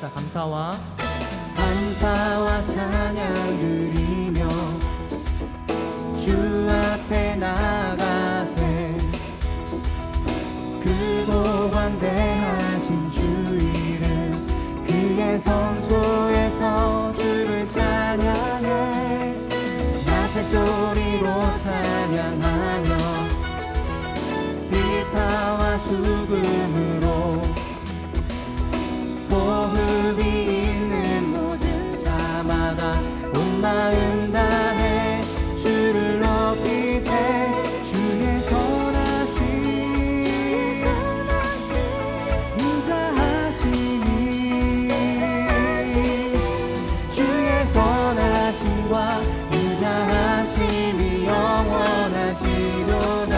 합시다. 감사와 찬양 드리며 주 앞에 나가세 크고 관대하신 주 이름 그의 성소에서 주를 찬양해 나팔 소리로 찬양하며 비파와 수금으로 호흡이 있는 모든 자마다 온 마음 다해 주를 높이세 주의 선하심 인자하심이 주의 선하심과 인자하심이 영원하시도다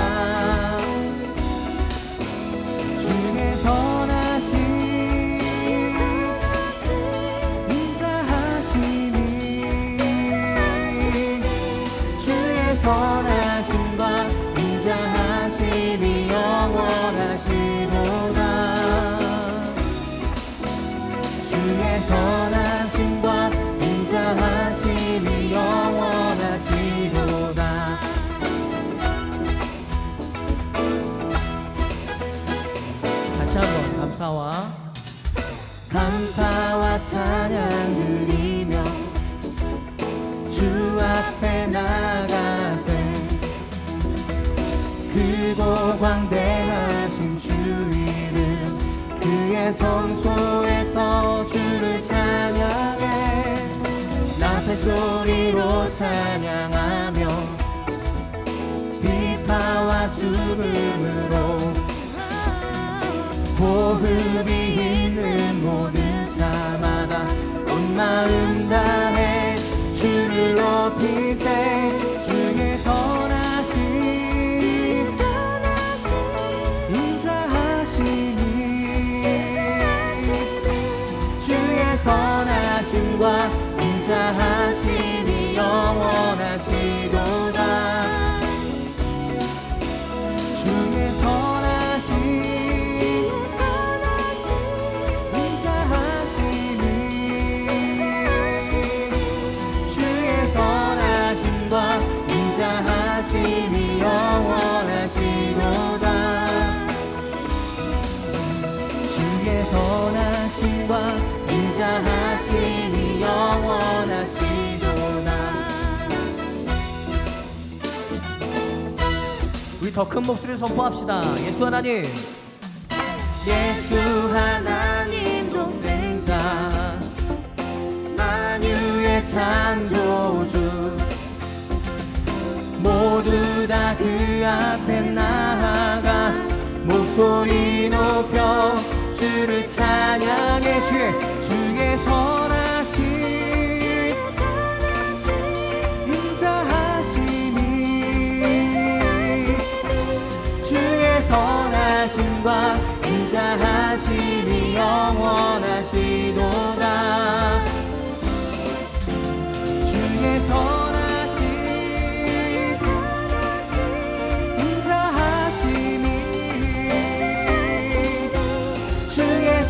주의 선하심 인자하심이 주의 선하심과 인자하심이 영원하시도다 주의 선하심과 인자하심이 영원하시도다 다시 한번 감사와 찬양 드리며 주 앞에 나가세 크고 광대하신 주 이름 그의 성소에서 주를 찬양해 나팔 소리로 찬양하며 비파와 수금으로 호흡이 있는 모든 자마다 온 마음 다해 주를 높이세 주의 선하심 인자하심이 주의 선하심과 인자하심이 영원하시도다 주의 선하심 인자하심이 영원하시도다 주의 선하심과 인자하심이 영원하시도다 우리 더 큰 목소리를 선포합시다. 예수 하나님 예수 하나님 독생자 만유의 창조주 모두 다 그 앞에 나아가 목소리 높여 주를 찬양해 주의 선하심 인자하심이 주의 선하심과 인자하심이 영원하시도다 주의 선하심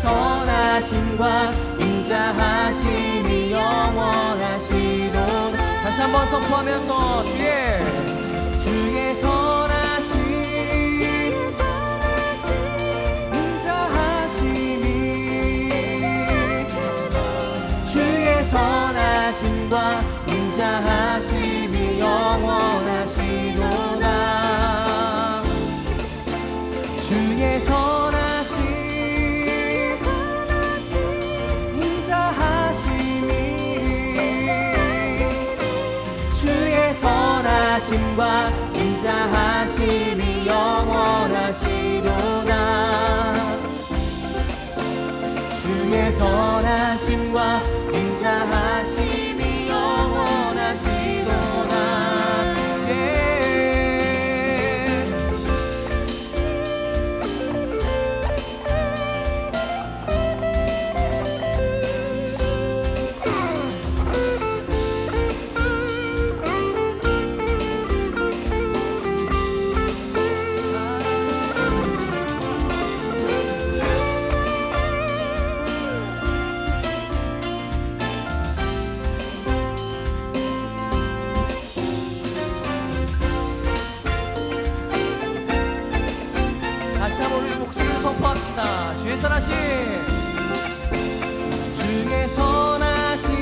선하심과 인자하심이 영원하시도다 다시 한번 선포하면서 주의 선하심 인자하심이 주의 선하심과 인자하심이 영원하시도다 주의 선하심 선하심과 인자하심이 영원하시도다 주의 선하심과 인자하심이 영원하시도다 선하심 주의 선하심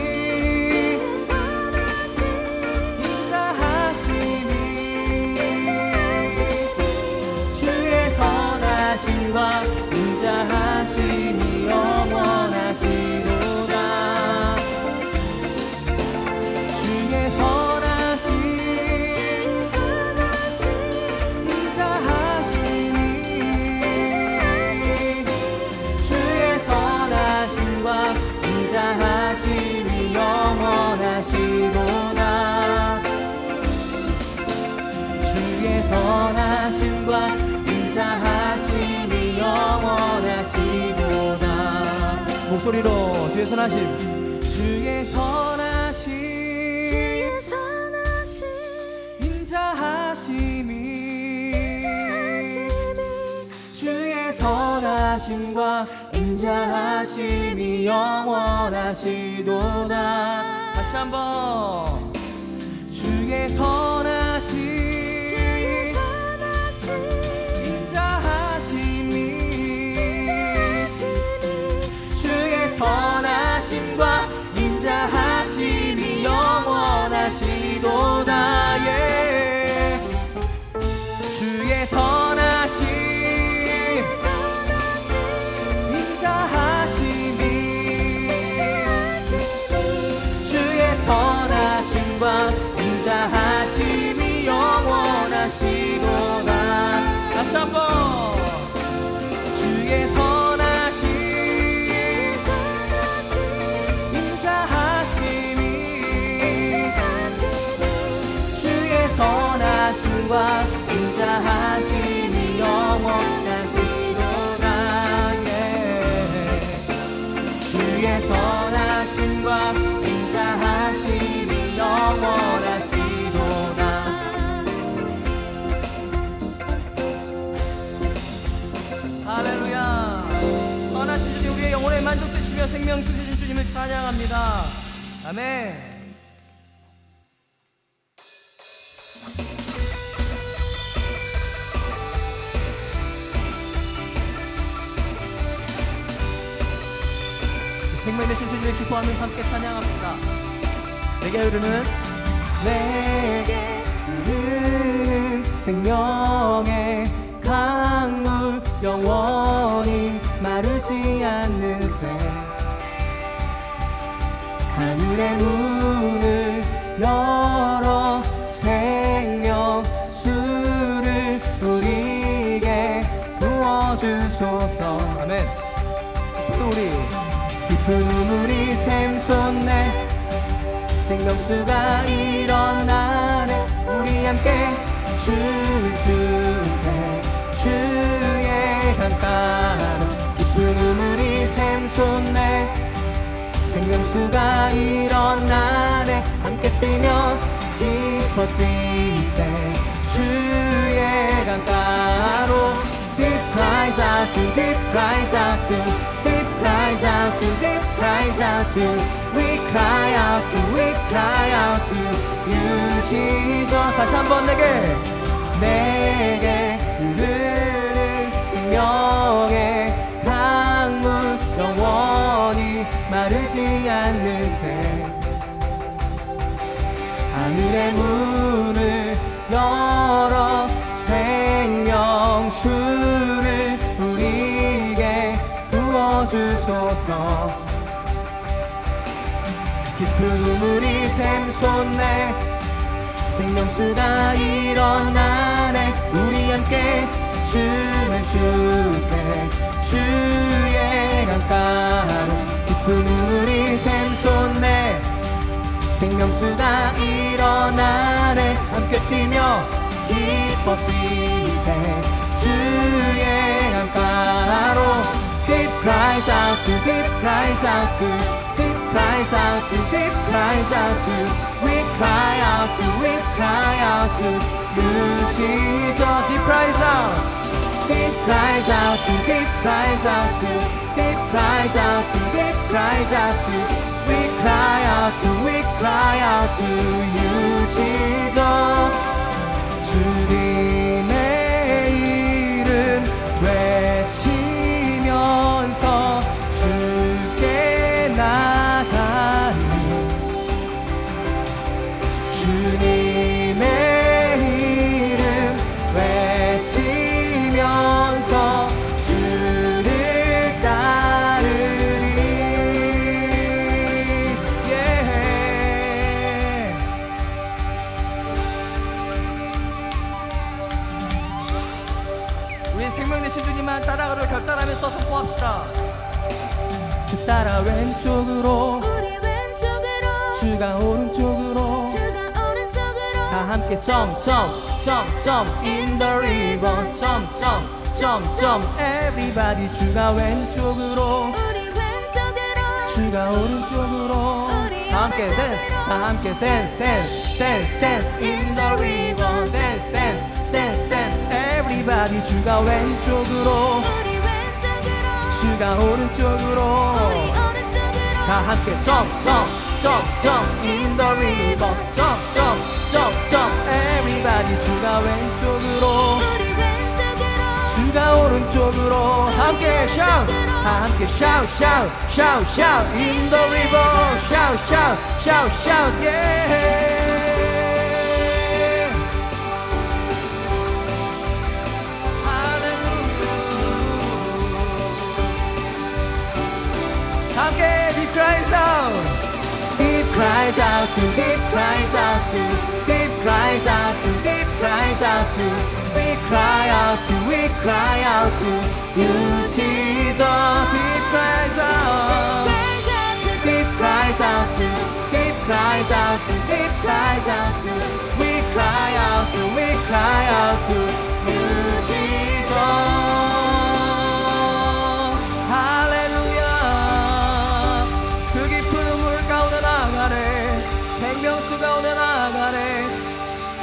인자하심이 주의 선하심과 인자하심이 영원하시도다 주의 선하심 인자하심이 주의 선하심과 인자하심이 영원하시도다 주의 선하심과 인자하심이 영원하시도다 목소리로 주의 선하심 주의 선하심 인자하심이 주의 선하심과 인자하심이 영원하시도다 다시 한번 주의 선하심 인자하심이 주의 선하심과 인자하심이 영원하시도다 예. 주의 선하심 인자하심이 주의 선하심과 인자하심이 영원하시도다 다시 한번 주의 선하심 인자하심이 주의 선하심과 인자하심이 영원하시도다 예. 주의 선하심과 인자하심이 영원하시도다 할렐루야 선하신 주님 우리의 영혼에 만족되시며 생명 주시는 주님을 찬양합니다 아멘 생명 되신 주님을 기뻐하면서 함께 찬양합시다 내게 흐르는 생명의 강물 영원히 마르지 않는 새 하늘의 문을 열어 생명수를 우리에게 부어주소서 아멘 깊은 우리 샘솟네 생명수가 일어나네 우리 함께 춤을 추세 주의 강가로 깊은 우물이 샘솟네 생명수가 일어나네 함께 뛰며 기뻐 뛰세 주의 강가로 Deep cries out to, deep cries out to, deep cries out to, deep cries out to. We cry out to, we cry out to you, Jesus. 다시 한번 내게 흐르는 생명의 강물 영원히 마르지 않는 새 하늘의 문을 열어 생명수를 우리에게 부어주소서 깊은 우물이 샘솟네 생명수가 일어나네 우리 함께 춤을 추세 주의 강가로 깊은 우물이 샘솟네 생명수가 일어나네 함께 뛰며 기뻐 뛰세 주의 강가로 Deep cries out to, deep cries out to, deep cries out to, deep cries out to. We cry out to, we cry out to you, Jesus. Deep cries out, deep cries out to, deep cries out to, deep cries out to, deep cries out to. We cry out to, we cry out to you, Jesus. 주님의 이름 외치면서 주님의 이름 외치면서 주를 따르리. 우리 생명 되신 주님만 따라가로 결단하면서 선포합시다. 주 따라 왼쪽으로 우리 왼쪽으로 주가 오른쪽으로 주가 오른쪽으로 다 함께 점점 in the river 점점 everybody 주가 왼쪽으로 우리 왼쪽으로 주가 오른쪽으로 우리 다 함께 댄스 다 함께 댄스 in the river 댄스 everybody 주가 왼쪽으로 우리 왼쪽으로 주가 오른쪽으로 우리 오른쪽으로 다 함께 점점 in the river 점점 everybody 주가 왼쪽으로 우리 왼쪽으로 주가 오른쪽으로 함께 shout 다 함께 shout in the river shout yeah. 함께 deep cries out deep cries out to deep cries out to deep cries out to deep cries out to we cry out to you Jesus deep cries out deep cries out to deep cries out to deep cries out to we cry out to you Jesus. 생명수 가운데 나가네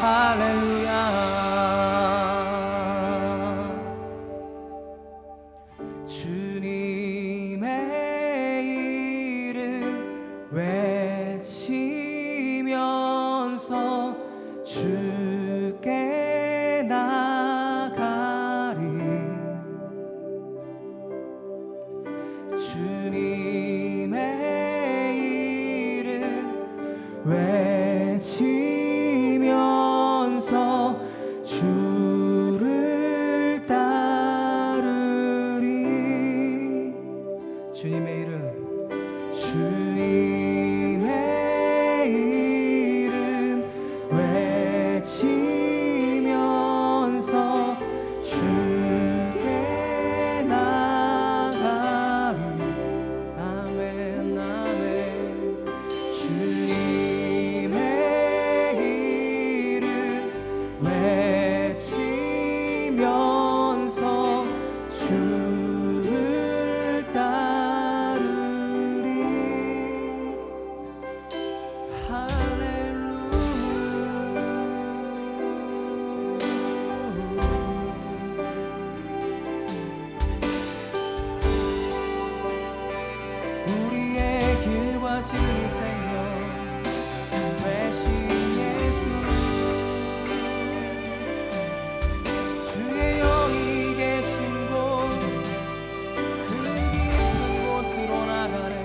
할렐루야. 주님의 이름 외치면서 주께 나가리. 주님의 외치면서 주를 따르리. 주님의 이름 외치면서 주께 나가리. 아멘 아멘. 주님의 이름 외치면서 주를 따르리. 할렐루야. 우리의 길과 진리 생명 되신 예수 주의 영이 계신 곳 그 깊은 곳으로 나가네.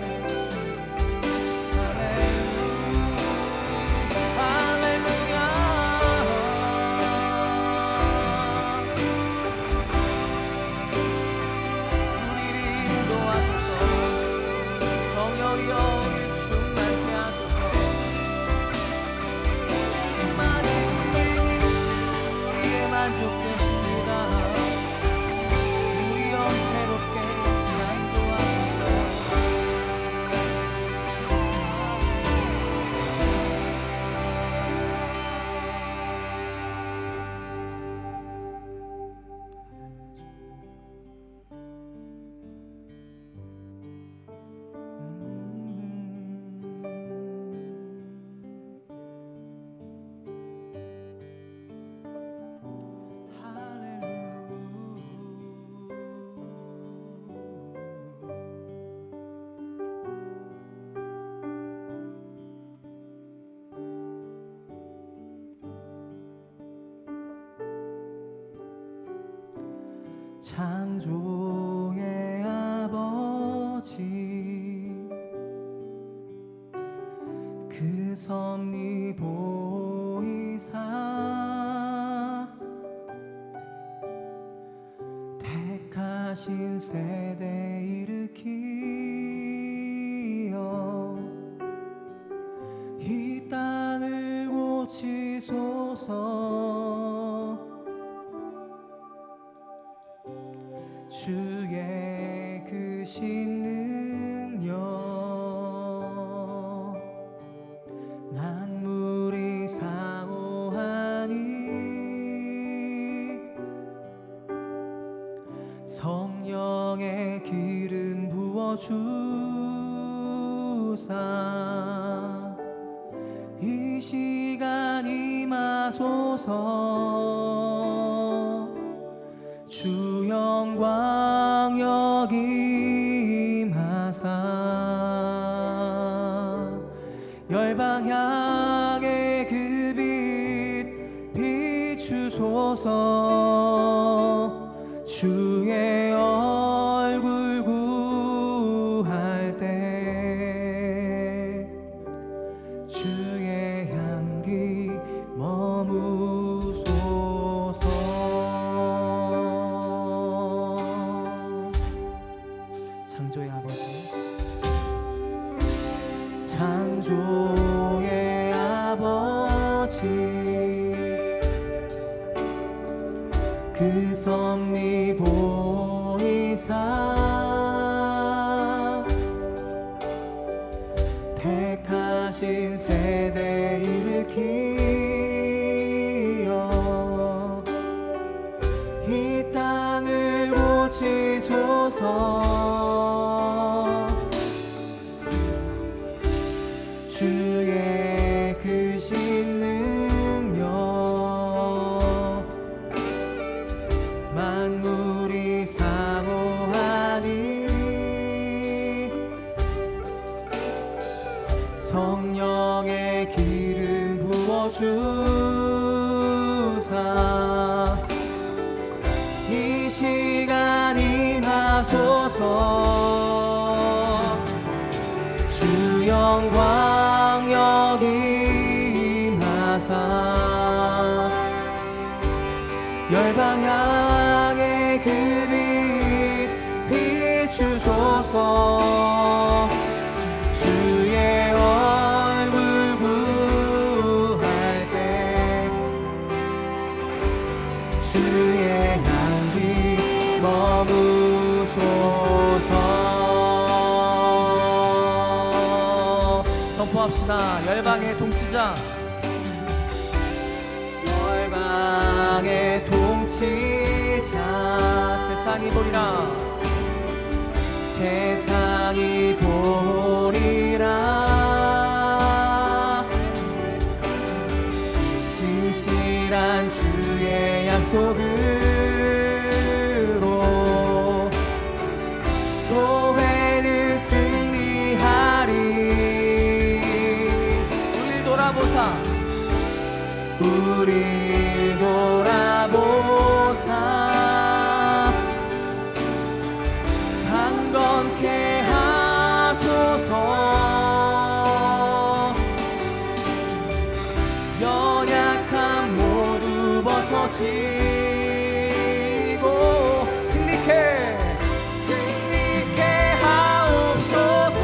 할렐루야. 우리를 인도하소서. 성령이 여기 충만케 하소서. 주님만이 우리의 만족 되십니다. 우리 영 새롭게 창조하소서. 창조의 아버지 그 섭리 보이사 택하신 세대 일으키어 이 땅을 고치소서. 주의 크신 능력 만물이 사모하니 성령의 기름 부어주사 이 시간 임하소서. 주 영광 여기 임하사 열방 향해 그 빛 비추소서. 주의 얼굴 구할 때 주의 향기 머무소서. 창조의 아버지, 창조의 아버지, 그 섭리 보이사 택하신 세대 일으키어 이 땅을 고치소서. 주의 크신 능력 만물이 사모하니 성령의 기름 부어주사 이 시간 임하소서. 주 영광 여기 임하사 열방 향해 그 빛 비추소서. 주의 얼굴 구할 때 주의 향기 머무소서. 선포합시다. 열방의 통치자, 열방의 통치자, 세상이 보리라, 세상이 보리라. 신실한 주의 약속으로 교회는 승리하리. 우리 돌아보사, 우리 돌아보사 강건케 하소서. 연약함 모두 벗어지고 승리케 하옵소서.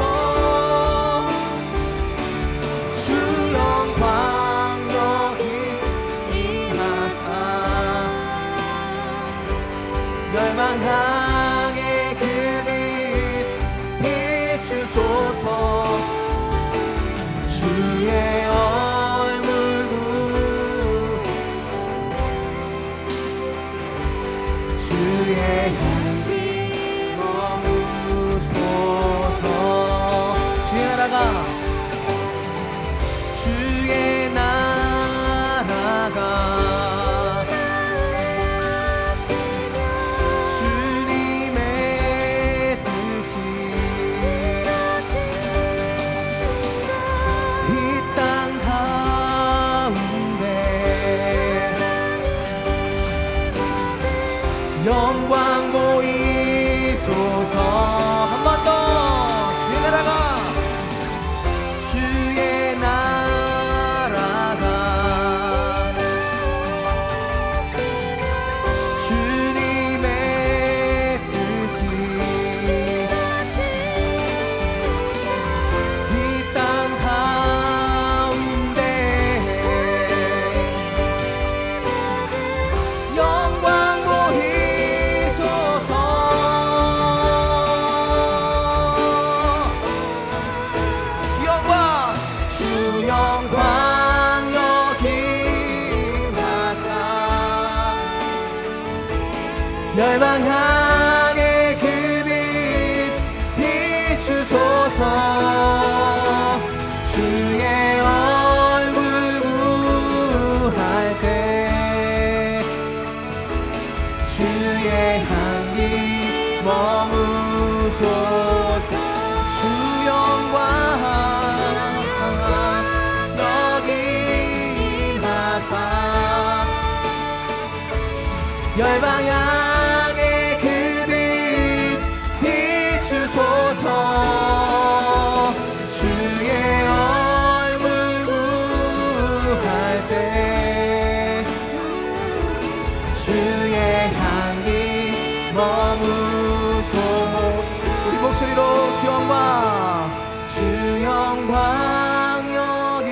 주 영광 여기 임하사 열방 향해 그 빛 비추소서. 주의 얼굴 주의 향기 머무소서. 주의 나라가 주의 나라가 주님의 뜻이 이 땅 가운데 영광 보이소서. 한 번 더 주의 나라가 주의 나라가 열방 향해 그 빛 비추소서. 주의 얼굴 구할 때 주의 향기 머무소서. 주 영광 여기 임하사 열방 향해 그 빛 비추소서. 주의 얼굴 구할 때 주의 향기 머무소서. 우리 목소리로 주 영광 주 영광 여기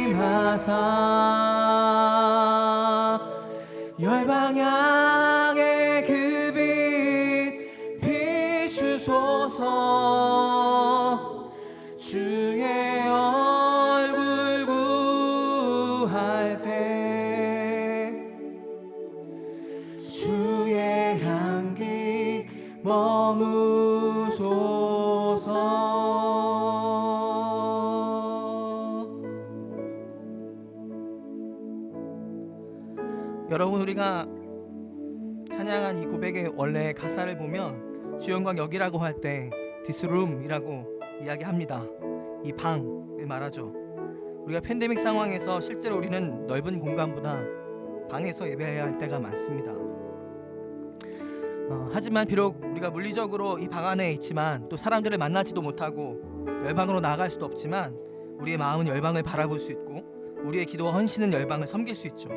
임하사 열방 향해 그 빛 비추소서. 주의 얼굴 구할 때 주의 향기 머무소서. 여러분, 우리가 찬양한 이 고백의 원래 가사를 보면 주 영광 여기라고 할 때 This room이라고 이야기합니다. 이 방을 말하죠. 우리가 팬데믹 상황에서 실제로 우리는 넓은 공간보다 방에서 예배해야 할 때가 많습니다. 하지만 비록 우리가 물리적으로 이 방 안에 있지만 또 사람들을 만나지도 못하고 열방으로 나아갈 수도 없지만 우리의 마음은 열방을 바라볼 수 있고 우리의 기도와 헌신은 열방을 섬길 수 있죠.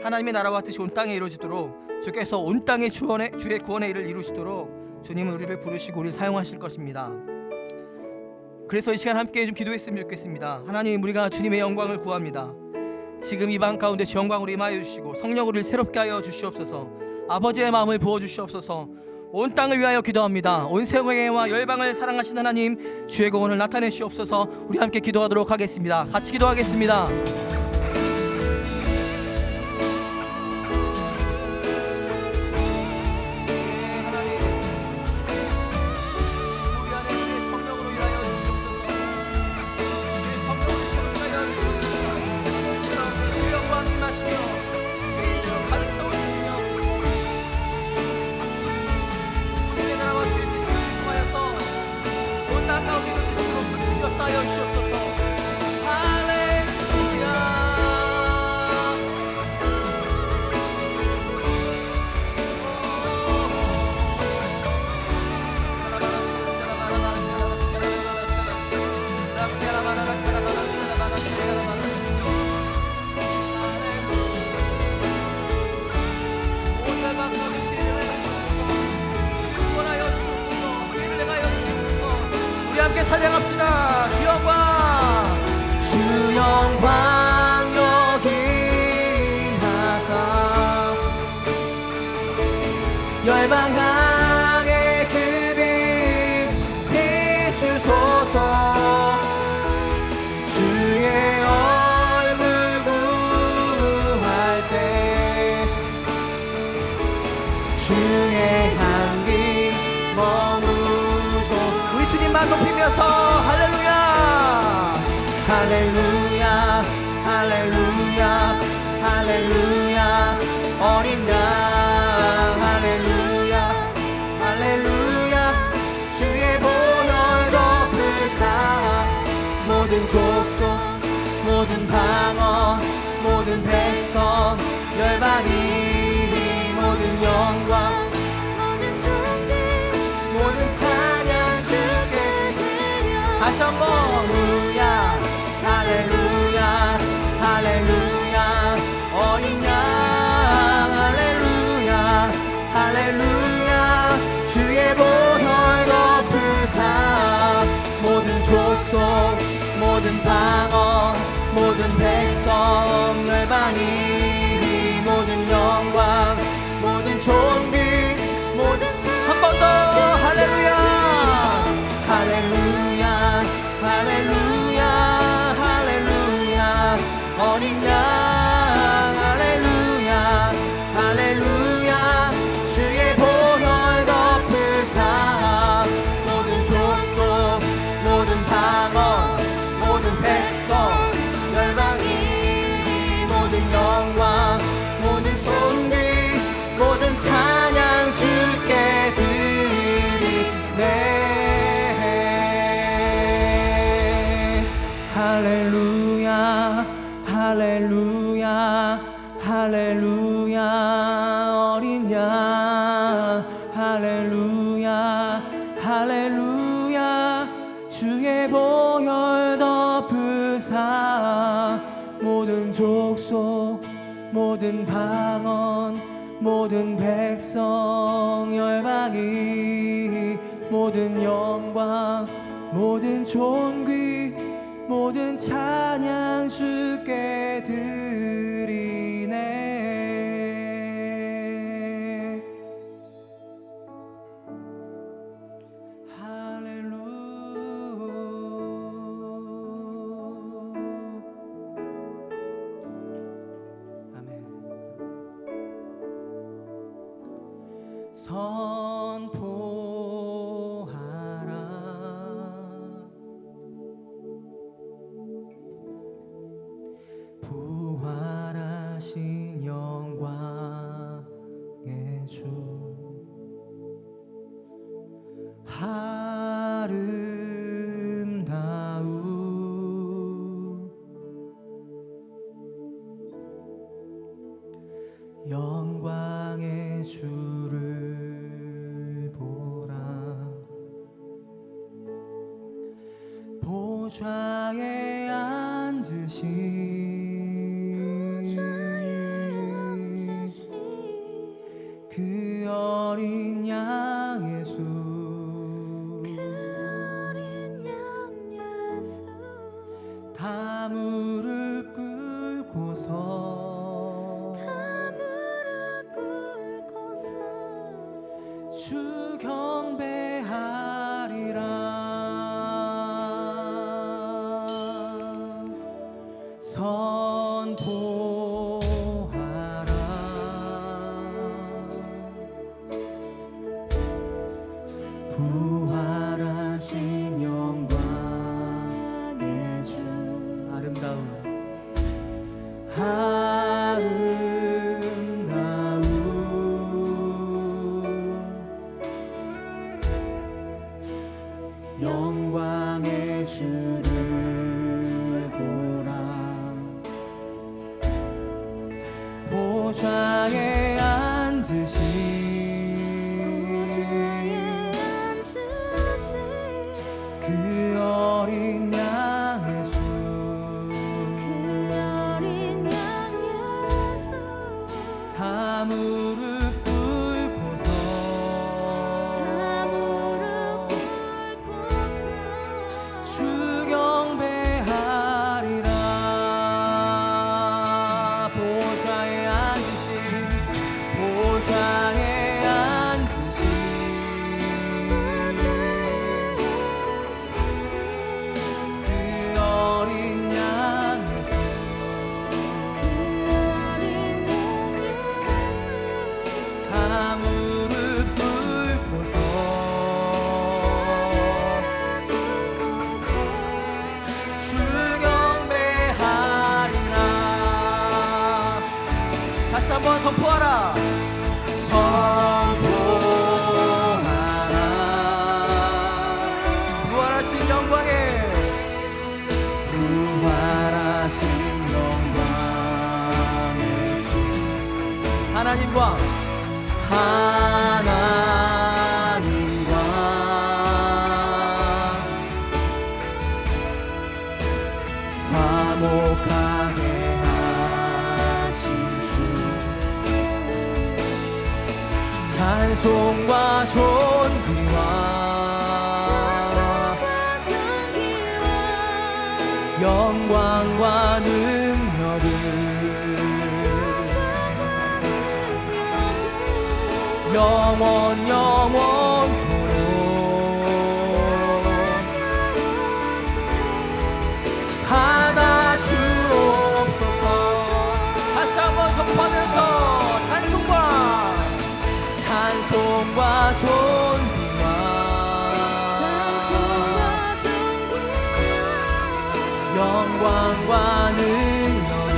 하나님의 나라와 뜻이 온 땅에 이루어지도록 주께서 온 땅의 주의 구원의 일을 이루시도록 주님은 우리를 부르시고 우리를 사용하실 것입니다. 그래서 이 시간 함께 좀 기도했으면 좋겠습니다. 하나님, 우리가 주님의 영광을 구합니다. 지금 이 방 가운데 주 영광으로 임하여 주시고 성령 우리를 새롭게 하여 주시옵소서. 아버지의 마음을 부어 주시옵소서. 온 땅을 위하여 기도합니다. 온 세계와 열방을 사랑하신 하나님, 주의 공헌을 나타내시옵소서. 우리 함께 기도하도록 하겠습니다. 같이 기도하겠습니다. 함께 찬양합시다. 주 영광, 주 영광 여기 임하사 열방 향해 그 빛 비추소서. 주의 얼굴 구할 때 주의 향기 머무소. 우리 주님만 높이면서 할렐루야 할렐루야 할렐루야 할렐루야 어린 양 할렐루야 할렐루야 주의 보혈 덮으사 모든 족속 모든 방언 모든 백성 열방이 모든 영광 모든 찬양 주께 다시 한번 할렐루야 할렐루야 할렐루야 어린 양 할렐루야 할렐루야 주의 보혈 덮으사 모든 족속 모든 방언 모든 백성 열방이 모든 영광 모든 존귀 모든 한 번 더 할렐루야 할렐루야 할렐루야 할렐루야 어린 양 할렐루야 할렐루야 주의 모든 영광 모든 존귀 모든 찬양 주께 드리네. 할렐루야 할렐루야 할렐루야 어린 양 할렐루야 할렐루야 주의 보혈 덮으사 모든 족속 모든 방언 모든 백성 열방이 모든 영광 모든 존귀 모든 찬양 주께 드리네. 선포하라 부활하신 영광의 주 아름다운 영광의 주를 보라. 보좌에 앉으신 그 어린 양의 수 다 무릎 꿇고서 주 경배하리라. 선포하라 부활하신 영광의 주 아름다운 영광의 주를 보라. 보좌에 앉으신 그 어린 양의 수 다 무릎 꿇고서 주 경배하리라. 보좌에 앉으신 그 어린 양의 수 다 무릎 꿇고서 주 경배하리라. 다시 한번 선포하라. 선포하라 부활하신 영광의 주 하나님과 화목하게 하신 주 찬송과 존귀와 영광과 능력을 영원토록 받아 주옵소서. 다시 한번 선포하면서 찬송과 존귀와 영광과 능력을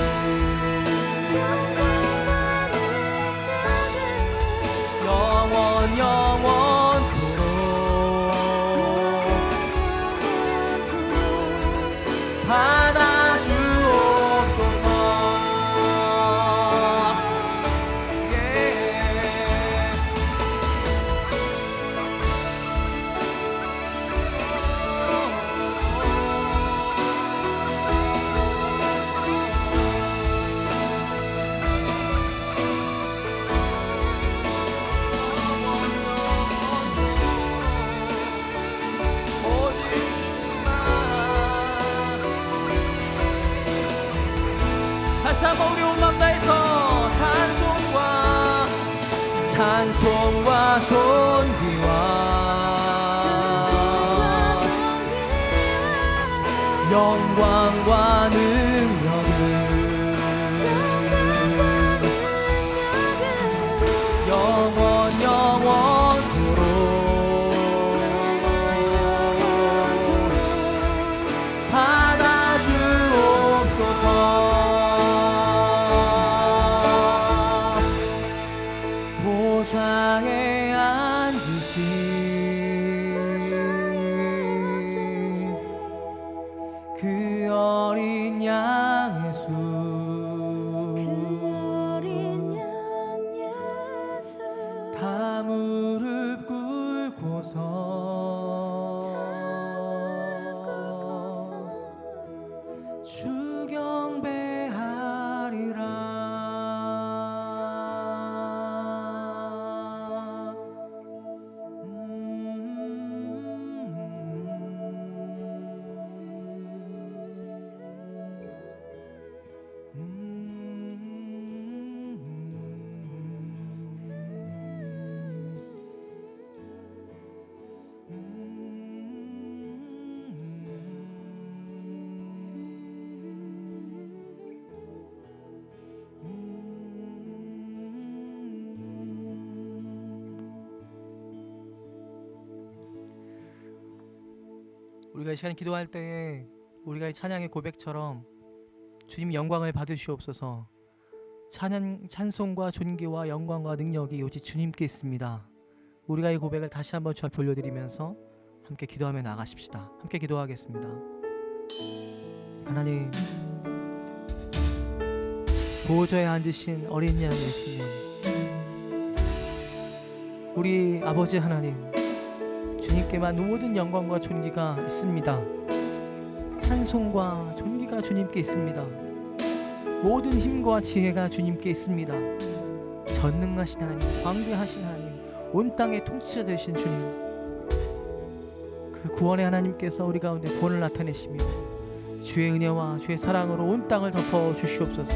한번 우리 온 마음 다해서 찬송과 존귀와 영광과 능력을 영원토록 받아주옵소서. 보좌에 앉으신 그 어린 양 예수 다 무릎 꿇고서 주 경배하리라. 우리가 이 시간 기도할 때에 우리가 이 찬양의 고백처럼 주님 영광을 받으시옵소서. 찬송과 존귀와 영광과 능력이 오직 주님께 있습니다. 우리가 이 고백을 다시 한번 주 앞에 올려드리면서 함께 기도하며 나가십시다. 함께 기도하겠습니다. 하나님, 보호자에 앉으신 어린 양 예수님, 우리 아버지 하나님, 주님께만 모든 영광과 존귀가 있습니다. 찬송과 존귀가 주님께 있습니다. 모든 힘과 지혜가 주님께 있습니다. 전능하신 하나님, 광대하신 하나님, 온 땅의 통치자 되신 주님, 그 구원의 하나님께서 우리 가운데 구원을 나타내시며 주의 은혜와 주의 사랑으로 온 땅을 덮어 주시옵소서.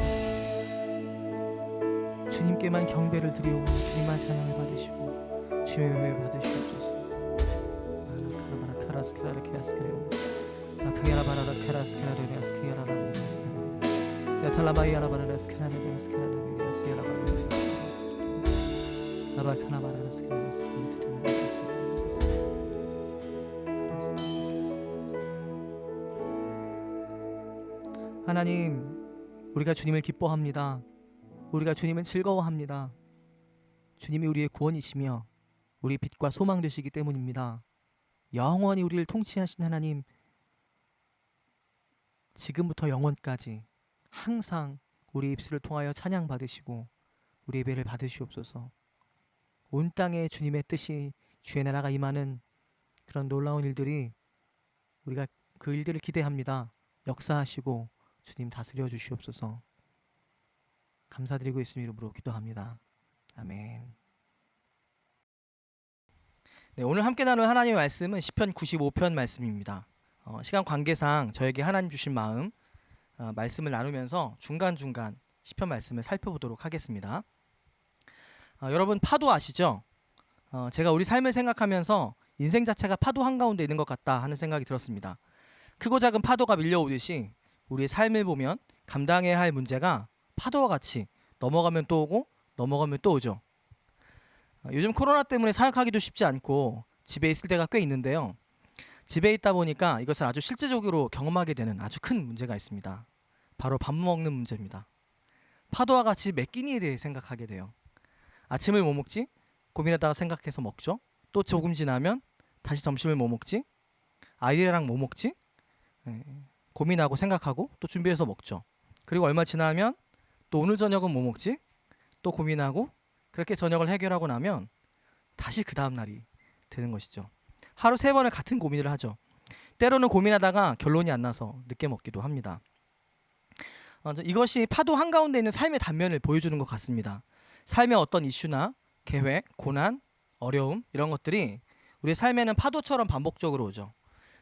주님께만 경배를 드리고 주님만 찬양을 받으시고 주의 예배 받으시옵소서. 하나님, 우리가 주님을 기뻐합니다. 우리가 주님을 즐거워합니다. 주님이 우리의 구원이시며 우리의 빛과 소망 되시기 때문입니다. 영원히 우리를 통치하신 하나님, 지금부터 영원까지 항상 우리 입술을 통하여 찬양 받으시고 우리 예배를 받으시옵소서. 온 땅에 주님의 뜻이, 주의 나라가 임하는 그런 놀라운 일들이, 우리가 그 일들을 기대합니다. 역사하시고 주님 다스려 주시옵소서. 감사드리고 예수님 이름으로 기도합니다. 아멘. 네, 오늘 함께 나눌 하나님의 말씀은 시편 95편 말씀입니다. 시간 관계상 저에게 하나님 주신 마음, 말씀을 나누면서 중간중간 시편 말씀을 살펴보도록 하겠습니다. 여러분, 파도 아시죠? 제가 우리 삶을 생각하면서 인생 자체가 파도 한가운데 있는 것 같다 하는 생각이 들었습니다. 크고 작은 파도가 밀려오듯이 우리의 삶을 보면 감당해야 할 문제가 파도와 같이 넘어가면 또 오고 넘어가면 또 오죠. 요즘 코로나 때문에 사역하기도 쉽지 않고 집에 있을 때가 꽤 있는데요. 집에 있다 보니까 이것을 아주 실제적으로 경험하게 되는 아주 큰 문제가 있습니다. 바로 밥 먹는 문제입니다. 파도와 같이 매 끼니에 대해 생각하게 돼요. 아침을 뭐 먹지? 고민하다가 생각해서 먹죠. 또 조금 지나면 다시 점심을 뭐 먹지? 아이들이랑 뭐 먹지? 고민하고 생각하고 또 준비해서 먹죠. 그리고 얼마 지나면 또 오늘 저녁은 뭐 먹지? 또 고민하고 그렇게 저녁을 해결하고 나면 다시 그 다음 날이 되는 것이죠. 하루 3번을 같은 고민을 하죠. 때로는 고민하다가 결론이 안 나서 늦게 먹기도 합니다. 이것이 파도 한가운데 있는 삶의 단면을 보여주는 것 같습니다. 삶의 어떤 이슈나 계획, 고난, 어려움 이런 것들이 우리의 삶에는 파도처럼 반복적으로 오죠.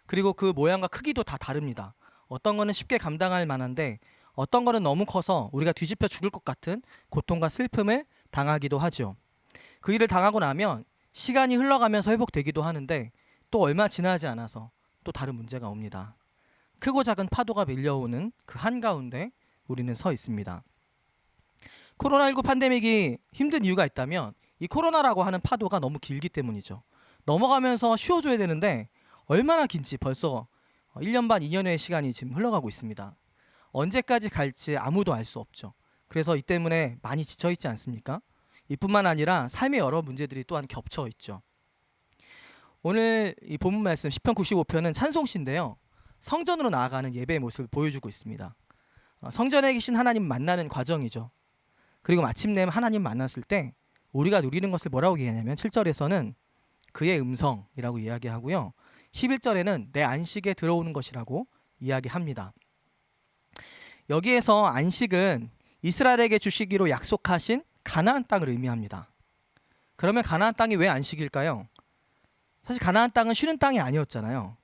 그리고 그 모양과 크기도 다 다릅니다. 어떤 거는 쉽게 감당할 만한데 어떤 거는 너무 커서 우리가 뒤집혀 죽을 것 같은 고통과 슬픔을 당하기도 하죠. 그 일을 당하고 나면 시간이 흘러가면서 회복되기도 하는데 또 얼마 지나지 않아서 또 다른 문제가 옵니다. 크고 작은 파도가 밀려오는 그 한가운데 우리는 서 있습니다. 코로나19 팬데믹이 힘든 이유가 있다면 이 코로나라고 하는 파도가 너무 길기 때문이죠. 넘어가면서 쉬어줘야 되는데 얼마나 긴지 벌써 1년 반, 2년의 시간이 지금 흘러가고 있습니다. 언제까지 갈지 아무도 알 수 없죠. 그래서 이 때문에 많이 지쳐있지 않습니까? 이뿐만 아니라 삶의 여러 문제들이 또한 겹쳐 있죠. 오늘 이 본문 말씀 10편 95편은 찬송시인데요. 성전으로 나아가는 예배의 모습을 보여주고 있습니다. 성전에 계신 하나님 만나는 과정이죠. 그리고 마침내 하나님 만났을 때 우리가 누리는 것을 뭐라고 얘기하냐면 7절에서는 그의 음성이라고 이야기하고요. 11절에는 내 안식에 들어오는 것이라고 이야기합니다. 여기에서 안식은 이스라엘에게 주시기로 약속하신 가나안 땅을 의미합니다. 그러면 가나안 땅이 왜 안식일까요? 사실 가나안 땅은 쉬는 땅이 아니었잖아요.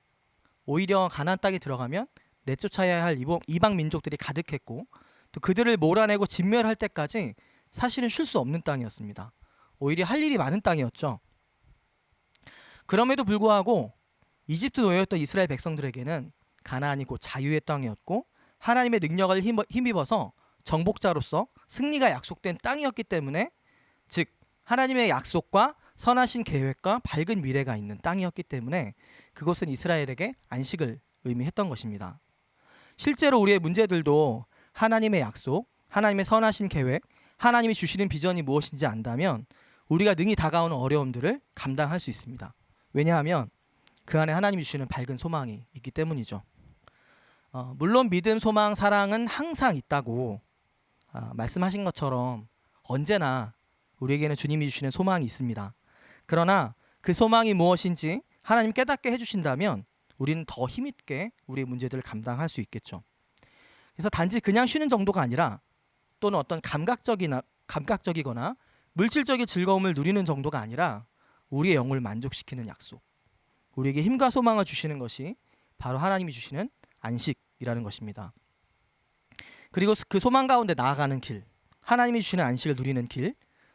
오히려 가나안 땅에 들어가면 내쫓아야 할 이방 민족들이 가득했고 또 그들을 몰아내고 진멸할 때까지 사실은 쉴 수 없는 땅이었습니다. 오히려 할 일이 많은 땅이었죠. 그럼에도 불구하고 이집트 노예였던 이스라엘 백성들에게는 가나안이 곧 자유의 땅이었고 하나님의 능력을 힘입어서 정복자로서 승리가 약속된 땅이었기 때문에 즉 하나님의 약속과 선하신 계획과 밝은 미래가 있는 땅이었기 때문에 그것은 이스라엘에게 안식을 의미했던 것입니다. 실제로 우리의 문제들도 하나님의 약속, 하나님의 선하신 계획, 하나님이 주시는 비전이 무엇인지 안다면 우리가 능히 다가오는 어려움들을 감당할 수 있습니다. 왜냐하면 그 안에 하나님이 주시는 밝은 소망이 있기 때문이죠. 물론 믿음, 소망, 사랑은 항상 있다고 말씀하신 것처럼 언제나 우리에게는 주님이 주시는 소망이 있습니다. 그러나 그 소망이 무엇인지 하나님 깨닫게 해주신다면 우리는 더 힘있게 우리의 문제들을 감당할 수 있겠죠. 그래서 단지 그냥 쉬는 정도가 아니라 또는 어떤 감각적이거나 물질적인 즐거움을 누리는 정도가 아니라 우리의 영혼을 만족시키는 약속, 우리에게 힘과 소망을 주시는 것이 바로 하나님이 주시는 안식이라는 것입니다. 그리고 그 소망 가운데 나아가는 길, 하나님이 주시는 안식을 누리는 길,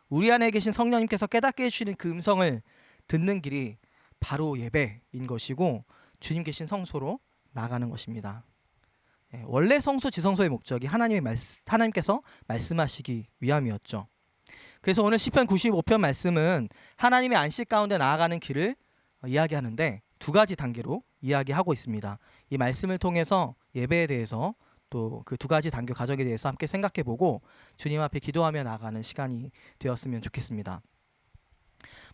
우리 안에 계신 성령님께서 깨닫게 해주시는 그 음성을 듣는 길이 바로 예배인 것이고 주님 계신 성소로 나아가는 것입니다. 원래 성소 지성소의 목적이 하나님께서 말씀하시기 위함이었죠. 그래서 오늘 시편 95편 말씀은 하나님의 안식 가운데 나아가는 길을 이야기하는데 두 가지 단계로 이야기하고 있습니다. 이 말씀을 통해서 예배에 대해서 또 그 두 가지 단계 과정에 대해서 함께 생각해보고 주님 앞에 기도하며 나아가는 시간이 되었으면 좋겠습니다.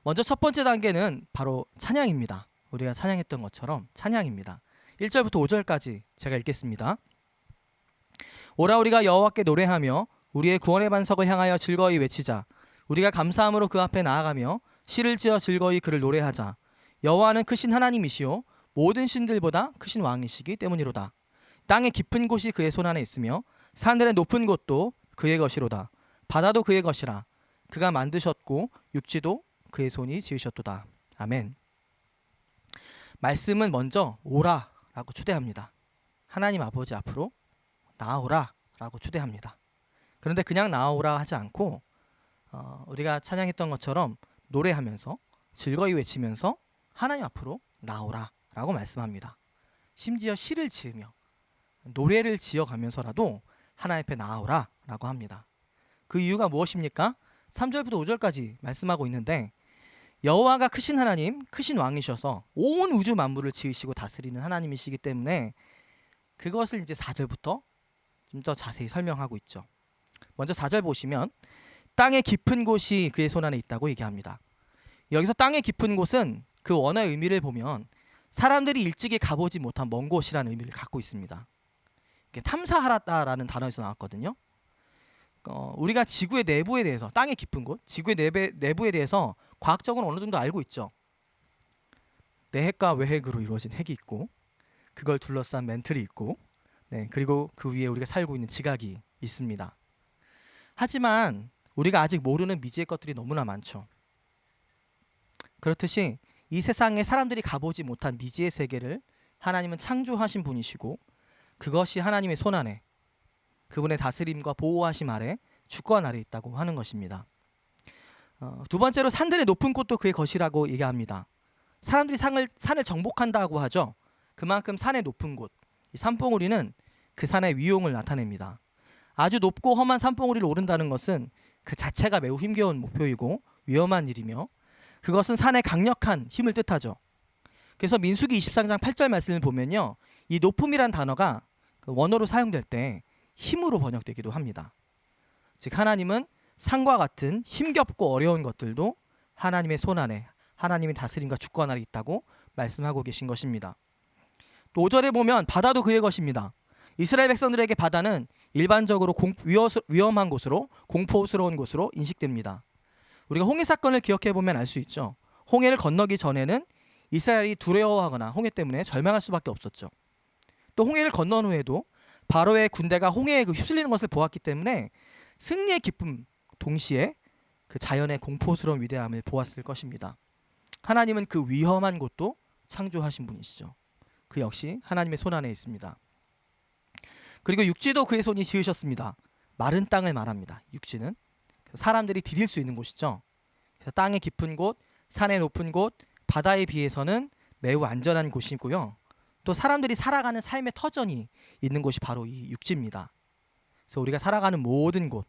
먼저 첫 번째 단계는 바로 찬양입니다. 우리가 찬양했던 것처럼 찬양입니다. 1절부터 5절까지 제가 읽겠습니다. 오라 우리가 여호와께 노래하며 우리의 구원의 반석을 향하여 즐거이 외치자. 우리가 감사함으로 그 앞에 나아가며 시를 지어 즐거이 그를 노래하자. 여호와는 크신 하나님이시요 모든 신들보다 크신 왕이시기 때문이로다. 땅의 깊은 곳이 그의 손안에 있으며 산들의 높은 곳도 그의 것이로다. 바다도 그의 것이라. 그가 만드셨고 육지도 그의 손이 지으셨도다. 아멘. 말씀은 먼저 오라 라고 초대합니다. 하나님 아버지 앞으로 나아오라 라고 초대합니다. 그런데 그냥 나아오라 하지 않고 우리가 찬양했던 것처럼 노래하면서 즐거이 외치면서 하나님 앞으로 나아오라 라고 말씀합니다. 심지어 시를 지으며 노래를 지어가면서라도 하나님 앞에 나아오라 라고 합니다. 그 이유가 무엇입니까? 3절부터 5절까지 말씀하고 있는데 여호와가 크신 하나님, 크신 왕이셔서 온 우주 만물을 지으시고 다스리는 하나님이시기 때문에 그것을 이제 4절부터 좀 더 자세히 설명하고 있죠. 먼저 4절 보시면 땅의 깊은 곳이 그의 손안에 있다고 얘기합니다. 여기서 땅의 깊은 곳은 그 원어의 의미를 보면 사람들이 일찍이 가보지 못한 먼 곳이라는 의미를 갖고 있습니다. 탐사하라라는 단어에서 나왔거든요. 우리가 지구의 내부에 대해서 땅의 깊은 곳, 지구의 내부에 대해서 과학적으로 어느 정도 알고 있죠. 내핵과 외핵으로 이루어진 핵이 있고 그걸 둘러싼 멘틀이 있고 그리고 그 위에 우리가 살고 있는 지각이 있습니다. 하지만 우리가 아직 모르는 미지의 것들이 너무나 많죠. 그렇듯이 이 세상에 사람들이 가보지 못한 미지의 세계를 하나님은 창조하신 분이시고 그것이 하나님의 손안에 그분의 다스림과 보호하심 아래 주권 아래 있다고 하는 것입니다. 두 번째로 산들의 높은 곳도 그의 것이라고 얘기합니다. 사람들이 산을 정복한다고 하죠. 그만큼 산의 높은 곳, 이 산봉우리는 그 산의 위용을 나타냅니다. 아주 높고 험한 산봉우리를 오른다는 것은 그 자체가 매우 힘겨운 목표이고 위험한 일이며 그것은 산의 강력한 힘을 뜻하죠. 그래서 민수기 23장 8절 말씀을 보면요, 이 높음이란 단어가 그 원어로 사용될 때 힘으로 번역되기도 합니다. 즉 하나님은 산과 같은 힘겹고 어려운 것들도 하나님의 손 안에, 하나님의 다스림과 주권 아래 있다고 말씀하고 계신 것입니다. 또 5절에 보면 바다도 그의 것입니다. 이스라엘 백성들에게 바다는 일반적으로 위험한 곳으로, 공포스러운 곳으로 인식됩니다. 우리가 홍해 사건을 기억해 보면 알 수 있죠. 홍해를 건너기 전에는 이스라엘이 두려워하거나 홍해 때문에 절망할 수밖에 없었죠. 또 홍해를 건넌 후에도 바로의 군대가 홍해에 휩쓸리는 것을 보았기 때문에 승리의 기쁨 동시에 그 자연의 공포스러운 위대함을 보았을 것입니다. 하나님은 그 위험한 곳도 창조하신 분이시죠. 그 역시 하나님의 손 안에 있습니다. 그리고 육지도 그의 손이 지으셨습니다. 마른 땅을 말합니다. 육지는 사람들이 디딜 수 있는 곳이죠. 그래서 땅의 깊은 곳, 산의 높은 곳, 바다에 비해서는 매우 안전한 곳이고요. 또 사람들이 살아가는 삶의 터전이 있는 곳이 바로 이 육지입니다. 그래서 우리가 살아가는 모든 곳,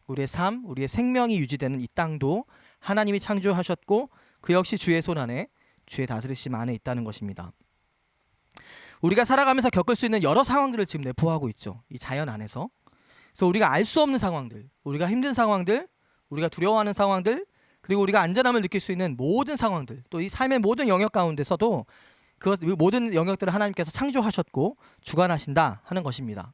우리의 삶, 우리의 생명이 유지되는 이 땅도 하나님이 창조하셨고 그 역시 주의 손 안에, 주의 다스리심 안에 있다는 것입니다. 우리가 살아가면서 겪을 수 있는 여러 상황들을 지금 내포하고 있죠. 이 자연 안에서. 그래서 우리가 알 수 없는 상황들, 우리가 힘든 상황들, 우리가 두려워하는 상황들, 그리고 우리가 안전함을 느낄 수 있는 모든 상황들, 또 이 삶의 모든 영역 가운데서도 그 모든 영역들을 하나님께서 창조하셨고 주관하신다 하는 것입니다.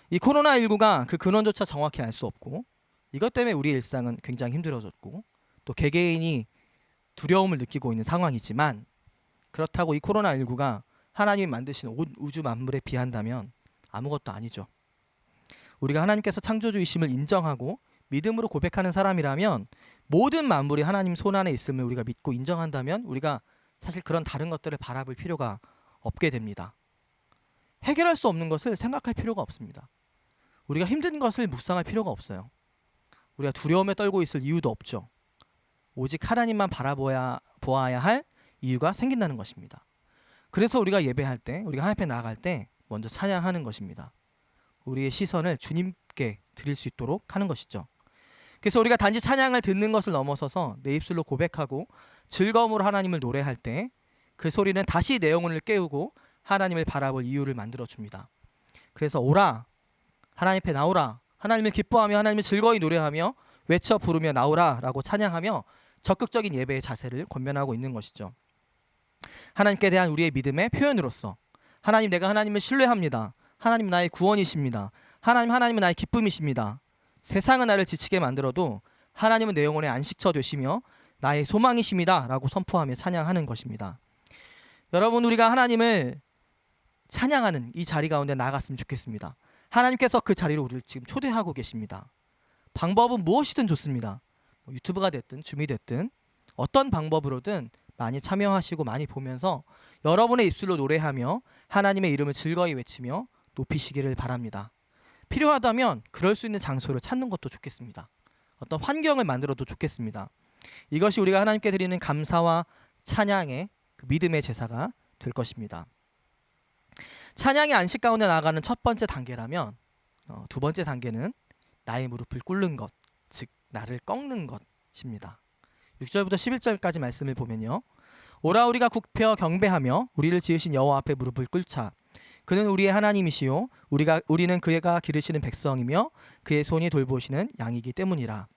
이 코로나19가 그 근원조차 정확히 알 수 없고 이것 때문에 우리의 일상은 굉장히 힘들어졌고 또 개개인이 두려움을 느끼고 있는 상황이지만 그렇다고 이 코로나19가 하나님이 만드신 온 우주 만물에 비한다면 아무것도 아니죠. 우리가 하나님께서 창조주이심을 인정하고 믿음으로 고백하는 사람이라면 모든 만물이 하나님 손 안에 있음을 우리가 믿고 인정한다면 우리가 사실 그런 다른 것들을 바라볼 필요가 없게 됩니다. 해결할 수 없는 것을 생각할 필요가 없습니다. 우리가 힘든 것을 묵상할 필요가 없어요. 우리가 두려움에 떨고 있을 이유도 없죠. 오직 하나님만 보아야 할 이유가 생긴다는 것입니다. 그래서 우리가 예배할 때, 우리가 하나님 앞에 나아갈 때 먼저 찬양하는 것입니다. 우리의 시선을 주님께 드릴 수 있도록 하는 것이죠. 그래서 우리가 단지 찬양을 듣는 것을 넘어서서 내 입술로 고백하고 즐거움으로 하나님을 노래할 때 그 소리는 다시 내 영혼을 깨우고 하나님을 바라볼 이유를 만들어 줍니다. 그래서 오라, 하나님 앞에 나오라, 하나님을 기뻐하며 하나님을 즐거이 노래하며 외쳐 부르며 나오라 라고 찬양하며 적극적인 예배의 자세를 권면하고 있는 것이죠. 하나님께 대한 우리의 믿음의 표현으로서 하나님, 내가 하나님을 신뢰합니다. 하나님 나의 구원이십니다. 하나님은 나의 기쁨이십니다. 세상은 나를 지치게 만들어도 하나님은 내 영혼의 안식처 되시며 나의 소망이십니다 라고 선포하며 찬양하는 것입니다. 여러분, 우리가 하나님을 찬양하는 이 자리 가운데 나아갔으면 좋겠습니다. 하나님께서 그 자리로 우리를 지금 초대하고 계십니다. 방법은 무엇이든 좋습니다. 유튜브가 됐든 줌이 됐든 어떤 방법으로든 많이 참여하시고 많이 보면서 여러분의 입술로 노래하며 하나님의 이름을 즐거이 외치며 높이시기를 바랍니다. 필요하다면 그럴 수 있는 장소를 찾는 것도 좋겠습니다. 어떤 환경을 만들어도 좋겠습니다. 이것이 우리가 하나님께 드리는 감사와 찬양의 그 믿음의 제사가 될 것입니다. 찬양의 안식 가운데 나아가는 첫 번째 단계라면 두 번째 단계는 나의 무릎을 꿇는 것, 즉 나를 꺾는 것입니다. 6절부터 11절까지 말씀을 보면요, 오라 우리가 굽혀 경배하며 우리를 지으신 여호와 앞에 무릎을 꿇자. 그는 우리의 하나님이시요 우리는 그가 기르시는 백성이며 그의 손이 돌보시는 양이기 때문이라.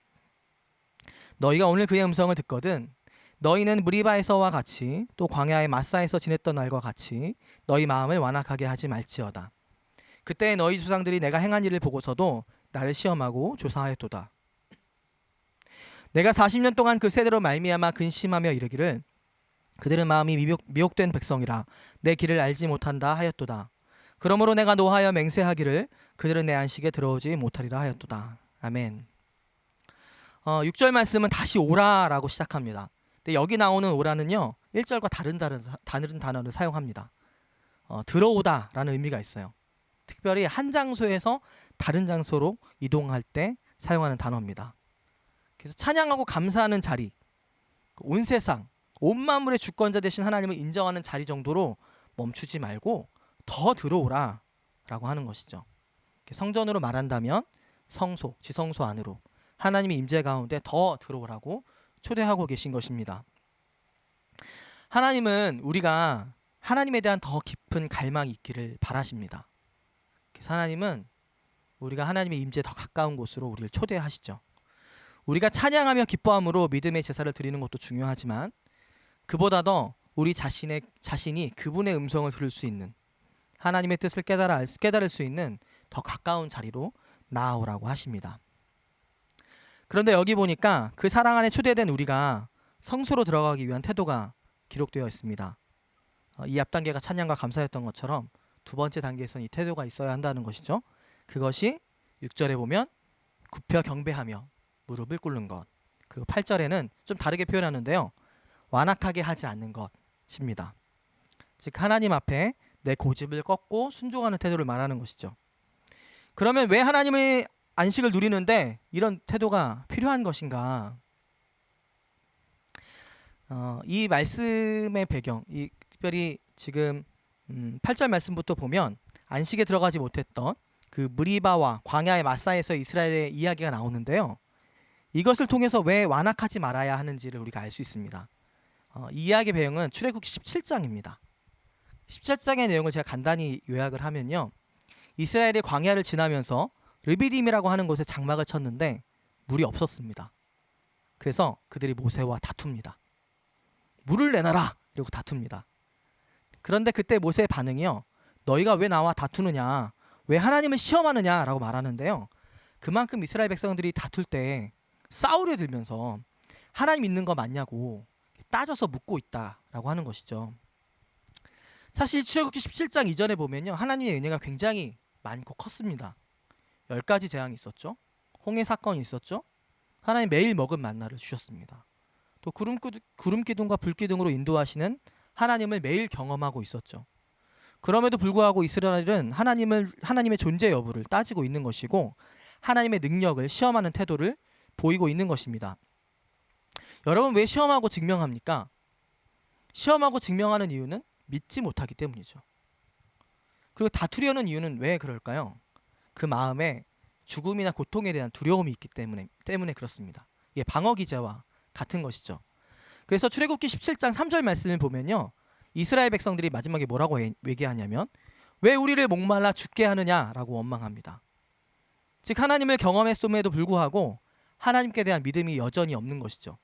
너희가 오늘 그의 음성을 듣거든 너희는 무리바에서와 같이 또 광야의 마사에서 지냈던 날과 같이 너희 마음을 완악하게 하지 말지어다. 그때 너희 조상들이 내가 행한 일을 보고서도 나를 시험하고 조사하였도다. 내가 40년 동안 그 세대로 말미암아 근심하며 이르기를 그들의 마음이 미혹된 백성이라 내 길을 알지 못한다 하였도다. 그러므로 내가 노하여 맹세하기를 그들은 내 안식에 들어오지 못하리라 하였도다. 아멘. 6절 말씀은 다시 오라라고 시작합니다. 근데 여기 나오는 오라는요 1절과 다른 단어를 사용합니다. 들어오다라는 의미가 있어요. 특별히 한 장소에서 다른 장소로 이동할 때 사용하는 단어입니다. 그래서 찬양하고 감사하는 자리, 온 세상, 온 만물의 주권자 되신 하나님을 인정하는 자리 정도로 멈추지 말고 더 들어오라 라고 하는 것이죠. 성전으로 말한다면 성소, 지성소 안으로 하나님의 임재 가운데 더 들어오라고 초대하고 계신 것입니다. 하나님은 우리가 하나님에 대한 더 깊은 갈망이 있기를 바라십니다. 그래서 하나님은 우리가 하나님의 임재에 더 가까운 곳으로 우리를 초대하시죠. 우리가 찬양하며 기뻐함으로 믿음의 제사를 드리는 것도 중요하지만 그보다 더 우리 자신이 그분의 음성을 들을 수 있는, 하나님의 뜻을 깨달을 수 있는 더 가까운 자리로 나아오라고 하십니다. 그런데 여기 보니까 그 사랑 안에 초대된 우리가 성소로 들어가기 위한 태도가 기록되어 있습니다. 이 앞단계가 찬양과 감사였던 것처럼 두 번째 단계에서는 이 태도가 있어야 한다는 것이죠. 그것이 6절에 보면 굽혀 경배하며 무릎을 꿇는 것, 그리고 8절에는 좀 다르게 표현하는데요, 완악하게 하지 않는 것입니다. 즉 하나님 앞에 내 고집을 꺾고 순종하는 태도를 말하는 것이죠. 그러면 왜 하나님의 안식을 누리는데 이런 태도가 필요한 것인가? 이 말씀의 배경, 특별히 지금 8절 말씀부터 보면 안식에 들어가지 못했던 그 무리바와 광야의 마사에서 이스라엘의 이야기가 나오는데요, 이것을 통해서 왜 완악하지 말아야 하는지를 우리가 알 수 있습니다. 이 이야기의 배경은 출애굽기 17장입니다. 17장의 내용을 제가 간단히 요약을 하면요, 이스라엘이 광야를 지나면서 르비딤이라고 하는 곳에 장막을 쳤는데 물이 없었습니다. 그래서 그들이 모세와 다툽니다. 물을 내놔라! 이러고 다툽니다. 그런데 그때 모세의 반응이요, 너희가 왜 나와 다투느냐, 왜 하나님을 시험하느냐 라고 말하는데요, 그만큼 이스라엘 백성들이 다툴 때 싸우려 들면서 하나님 있는 거 맞냐고 따져서 묻고 있다라고 하는 것이죠. 사실 출애굽기 17장 이전에 보면요, 하나님의 은혜가 굉장히 많고 컸습니다. 10가지 재앙이 있었죠. 홍해 사건이 있었죠. 하나님 매일 먹은 만나를 주셨습니다. 또 구름 기둥과 불 기둥으로 인도하시는 하나님을 매일 경험하고 있었죠. 그럼에도 불구하고 이스라엘은 하나님의 존재 여부를 따지고 있는 것이고 하나님의 능력을 시험하는 태도를 보이고 있는 것입니다. 여러분, 왜 시험하고 증명합니까? 시험하고 증명하는 이유는 믿지 못하기 때문이죠. 그리고 다투려는 이유는 왜 그럴까요? 그 마음에 죽음이나 고통에 대한 두려움이 있기 때문에 그렇습니다. 이게 방어 기제와 같은 것이죠. 그래서 출애굽기 17장 3절 말씀을 보면요, 이스라엘 백성들이 마지막에 뭐라고 얘기하냐면 왜 우리를 목말라 죽게 하느냐라고 원망합니다. 즉 하나님을 경험했음에도 불구하고 하나님께 대한 믿음이 여전히 없는 것이죠.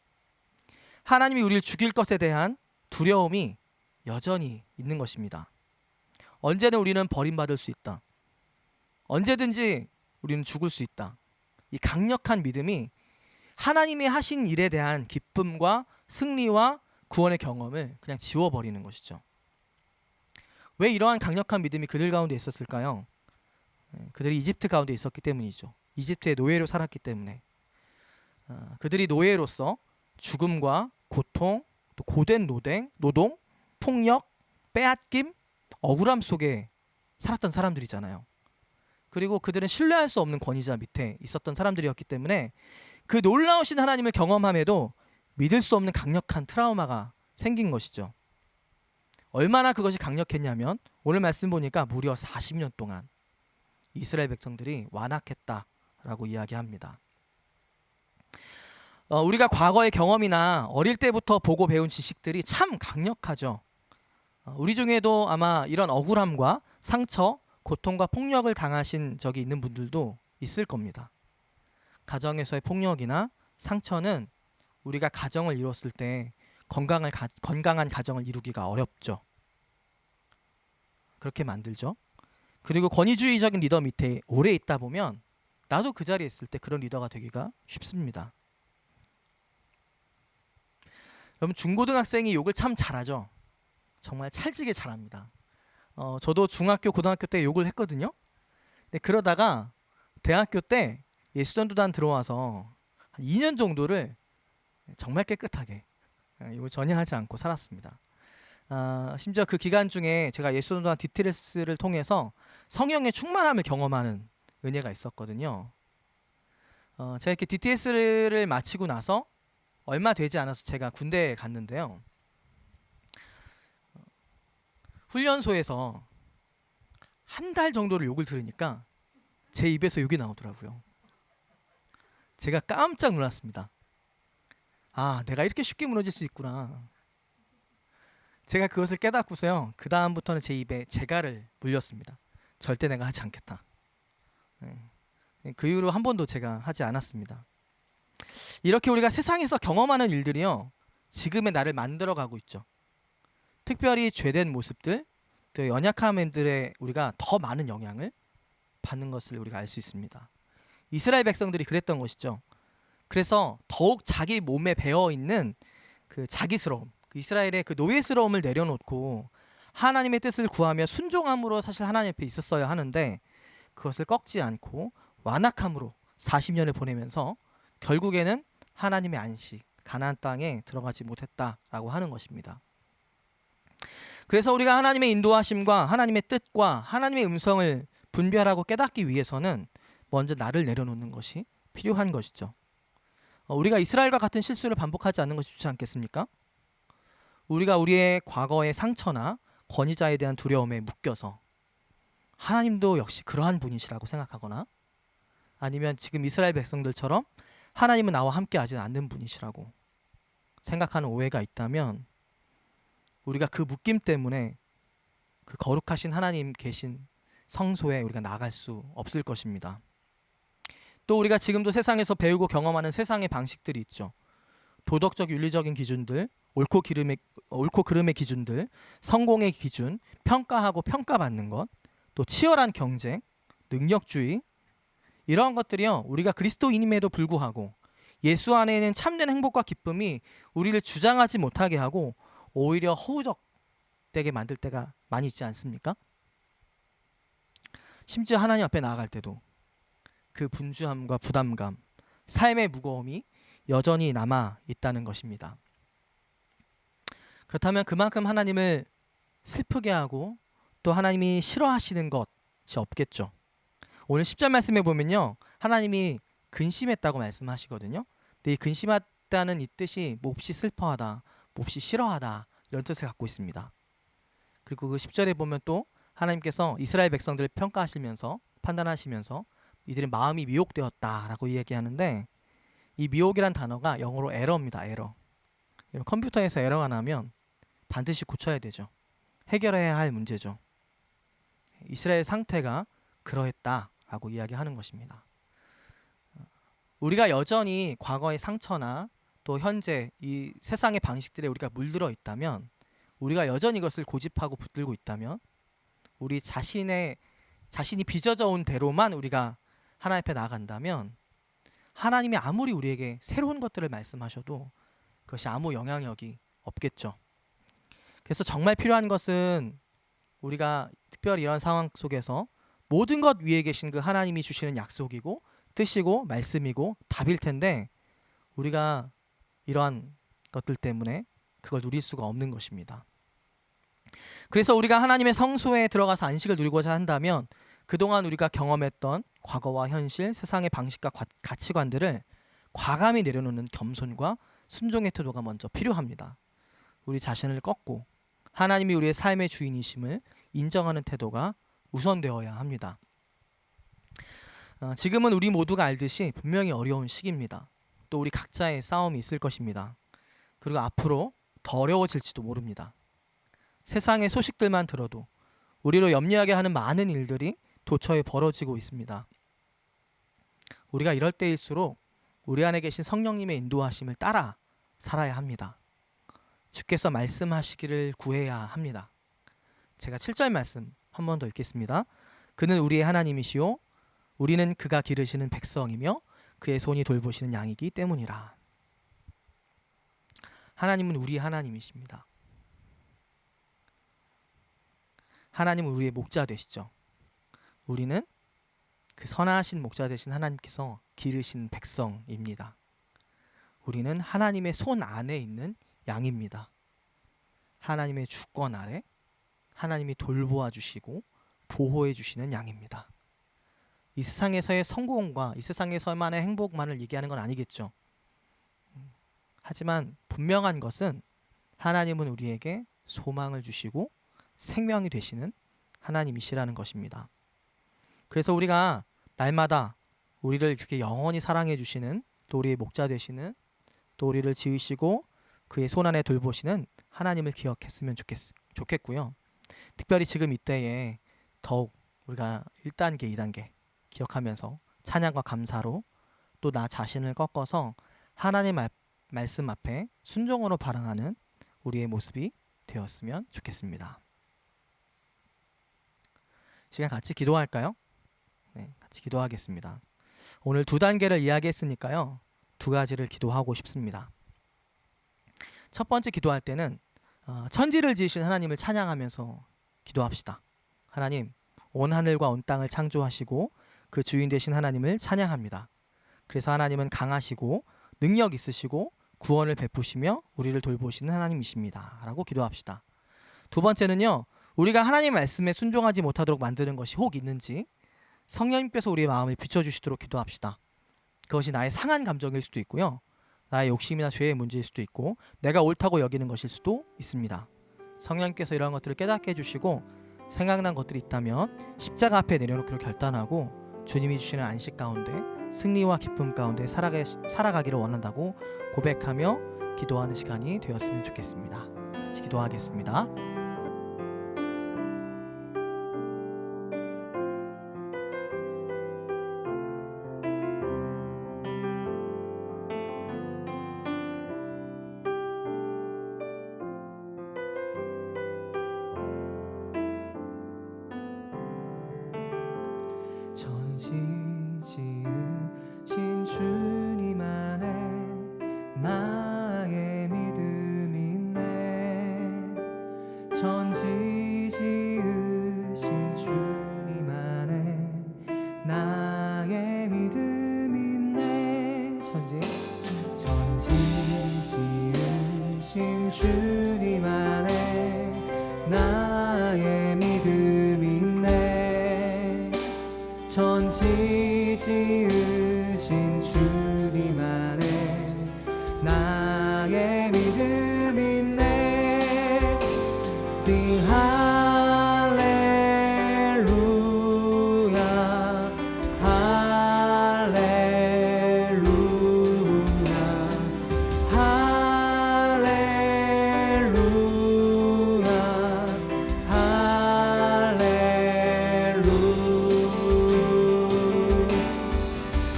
하나님이 우리를 죽일 것에 대한 두려움이 여전히 있는 것입니다. 언제든 우리는 버림받을 수 있다. 언제든지 우리는 죽을 수 있다. 이 강력한 믿음이 하나님이 하신 일에 대한 기쁨과 승리와 구원의 경험을 그냥 지워버리는 것이죠. 왜 이러한 강력한 믿음이 그들 가운데 있었을까요? 그들이 이집트 가운데 있었기 때문이죠. 이집트의 노예로 살았기 때문에. 그들이 노예로서 죽음과 고통, 또 고된 노동, 폭력, 빼앗김, 억울함 속에 살았던 사람들이잖아요. 그리고 그들은 신뢰할 수 없는 권위자 밑에 있었던 사람들이었기 때문에 그 놀라우신 하나님을 경험함에도 믿을 수 없는 강력한 트라우마가 생긴 것이죠. 얼마나 그것이 강력했냐면 오늘 말씀 보니까 무려 40년 동안 이스라엘 백성들이 완악했다라고 이야기합니다. 우리가 과거의 경험이나 어릴 때부터 보고 배운 지식들이 참 강력하죠. 우리 중에도 아마 이런 억울함과 상처, 고통과 폭력을 당하신 적이 있는 분들도 있을 겁니다. 가정에서의 폭력이나 상처는 우리가 가정을 이뤘을 때 건강한 가정을 이루기가 어렵죠. 그렇게 만들죠. 그리고 권위주의적인 리더 밑에 오래 있다 보면 나도 그 자리에 있을 때 그런 리더가 되기가 쉽습니다. 여러분, 중고등학생이 욕을 참 잘하죠. 정말 찰지게 잘합니다. 저도 중학교, 고등학교 때 욕을 했거든요. 근데 그러다가 대학교 때 예수전도단 들어와서 한 2년 정도를 정말 깨끗하게 욕을 전혀 하지 않고 살았습니다. 심지어 그 기간 중에 제가 예수전도단 디트레스를 통해서 성령의 충만함을 경험하는 은혜가 있었거든요. 제가 이렇게 DTS를 마치고 나서 얼마 되지 않아서 제가 군대에 갔는데요. 훈련소에서 한 달 정도를 욕을 들으니까 제 입에서 욕이 나오더라고요. 제가 깜짝 놀랐습니다. 아, 내가 이렇게 쉽게 무너질 수 있구나. 제가 그것을 깨닫고서요. 그 다음부터는 제 입에 재갈을 물렸습니다. 절대 내가 하지 않겠다. 그 이후로 한 번도 제가 하지 않았습니다. 이렇게 우리가 세상에서 경험하는 일들이요. 지금의 나를 만들어가고 있죠. 특별히 죄된 모습들, 또 연약함들에 우리가 더 많은 영향을 받는 것을 우리가 알 수 있습니다. 이스라엘 백성들이 그랬던 것이죠. 그래서 더욱 자기 몸에 배어 있는 그 자기스러움, 그 이스라엘의 그 노예스러움을 내려놓고 하나님의 뜻을 구하며 순종함으로 사실 하나님 앞에 있었어야 하는데 그것을 꺾지 않고 완악함으로 40년을 보내면서 결국에는 하나님의 안식, 가나안 땅에 들어가지 못했다라고 하는 것입니다. 그래서 우리가 하나님의 인도하심과 하나님의 뜻과 하나님의 음성을 분별하고 깨닫기 위해서는 먼저 나를 내려놓는 것이 필요한 것이죠. 우리가 이스라엘과 같은 실수를 반복하지 않는 것이 좋지 않겠습니까? 우리가 우리의 과거의 상처나 권위자에 대한 두려움에 묶여서 하나님도 역시 그러한 분이시라고 생각하거나 아니면 지금 이스라엘 백성들처럼 하나님은 나와 함께 하지 않는 분이시라고 생각하는 오해가 있다면 우리가 그 묶임 때문에 그 거룩하신 하나님 계신 성소에 우리가 나갈 수 없을 것입니다. 또 우리가 지금도 세상에서 배우고 경험하는 세상의 방식들이 있죠. 도덕적 윤리적인 기준들, 옳고 그름의 기준들, 성공의 기준, 평가하고 평가받는 것, 또 치열한 경쟁, 능력주의 이러한 것들이요. 우리가 그리스도인임에도 불구하고 예수 안에는 참된 행복과 기쁨이 우리를 주장하지 못하게 하고 오히려 허우적되게 만들 때가 많이 있지 않습니까? 심지어 하나님 앞에 나아갈 때도 그 분주함과 부담감, 삶의 무거움이 여전히 남아 있다는 것입니다. 그렇다면 그만큼 하나님을 슬프게 하고 또 하나님이 싫어하시는 것이 없겠죠. 오늘 10절 말씀에 보면요. 하나님이 근심했다고 말씀하시거든요. 근데 이 근심했다는 이 뜻이 몹시 슬퍼하다, 몹시 싫어하다 이런 뜻을 갖고 있습니다. 그리고 그 10절에 보면 또 하나님께서 이스라엘 백성들을 평가하시면서 판단하시면서 이들의 마음이 미혹되었다라고 이야기하는데 이 미혹이란 단어가 영어로 에러입니다. 에러. 컴퓨터에서 에러가 나면 반드시 고쳐야 되죠. 해결해야 할 문제죠. 이스라엘 상태가 그러했다라고 이야기하는 것입니다. 우리가 여전히 과거의 상처나 또 현재 이 세상의 방식들에 우리가 물들어 있다면 우리가 여전히 이것을 고집하고 붙들고 있다면 우리 자신이 빚어져 온 대로만 우리가 하나님 앞에 나아간다면 하나님이 아무리 우리에게 새로운 것들을 말씀하셔도 그것이 아무 영향력이 없겠죠. 그래서 정말 필요한 것은 우리가 특별히 이런 상황 속에서 모든 것 위에 계신 그 하나님이 주시는 약속이고 뜻이고 말씀이고 답일 텐데 우리가 이러한 것들 때문에 그걸 누릴 수가 없는 것입니다. 그래서 우리가 하나님의 성소에 들어가서 안식을 누리고자 한다면 그동안 우리가 경험했던 과거와 현실, 세상의 방식과 가치관들을 과감히 내려놓는 겸손과 순종의 태도가 먼저 필요합니다. 우리 자신을 꺾고 하나님이 우리의 삶의 주인이심을 인정하는 태도가 우선되어야 합니다. 지금은 우리 모두가 알듯이 분명히 어려운 시기입니다. 또 우리 각자의 싸움이 있을 것입니다. 그리고 앞으로 더 어려워질지도 모릅니다. 세상의 소식들만 들어도 우리로 염려하게 하는 많은 일들이 도처에 벌어지고 있습니다. 우리가 이럴 때일수록 우리 안에 계신 성령님의 인도하심을 따라 살아야 합니다. 주께서 말씀하시기를 구해야 합니다. 제가 7절 말씀 한 번 더 읽겠습니다. 그는 우리의 하나님이시요 우리는 그가 기르시는 백성이며 그의 손이 돌보시는 양이기 때문이라. 하나님은 우리 하나님이십니다. 하나님은 우리의 목자 되시죠. 우리는 그 선하신 목자 되신 하나님께서 기르신 백성입니다. 우리는 하나님의 손 안에 있는 양입니다. 하나님의 주권 아래 하나님이 돌보아 주시고 보호해 주시는 양입니다. 이 세상에서의 성공과 이 세상에서만의 행복만을 얘기하는 건 아니겠죠. 하지만 분명한 것은 하나님은 우리에게 소망을 주시고 생명이 되시는 하나님이시라는 것입니다. 그래서 우리가 날마다 우리를 그렇게 영원히 사랑해 주시는, 또 우리의 목자 되시는, 또 우리를 지으시고 그의 손안에 돌보시는 하나님을 기억했으면 좋겠고요. 특별히 지금 이때에 더욱 우리가 1단계, 2단계 기억하면서 찬양과 감사로 또 나 자신을 꺾어서 하나님 말씀 앞에 순종으로 반응하는 우리의 모습이 되었으면 좋겠습니다. 시간 같이 기도할까요? 네, 같이 기도하겠습니다. 오늘 2단계를 이야기했으니까요. 2가지를 기도하고 싶습니다. 첫 번째 기도할 때는 천지를 지으신 하나님을 찬양하면서 기도합시다. 하나님, 온 하늘과 온 땅을 창조하시고 그 주인 되신 하나님을 찬양합니다. 그래서 하나님은 강하시고 능력 있으시고 구원을 베푸시며 우리를 돌보시는 하나님이십니다. 라고 기도합시다. 2번째는요. 우리가 하나님 말씀에 순종하지 못하도록 만드는 것이 혹 있는지 성령님께서 우리의 마음을 비춰주시도록 기도합시다. 그것이 나의 상한 감정일 수도 있고요. 나의 욕심이나 죄의 문제일 수도 있고 내가 옳다고 여기는 것일 수도 있습니다. 성령님께서 이러한 것들을 깨닫게 해주시고 생각난 것들이 있다면 십자가 앞에 내려놓기로 결단하고 주님이 주시는 안식 가운데 승리와 기쁨 가운데 살아가기를 원한다고 고백하며 기도하는 시간이 되었으면 좋겠습니다. 같이 기도하겠습니다. 천지 지으신 주님 안에 나의 믿음 있네. 천지 지으신 주님 안에 나의 믿음 있네. 천지 지으신 주님 안에 나의 믿음 있네. 천지 지으신 주님 안에 나의 믿음 있네. Sing 할렐루야 할렐루야 할렐루야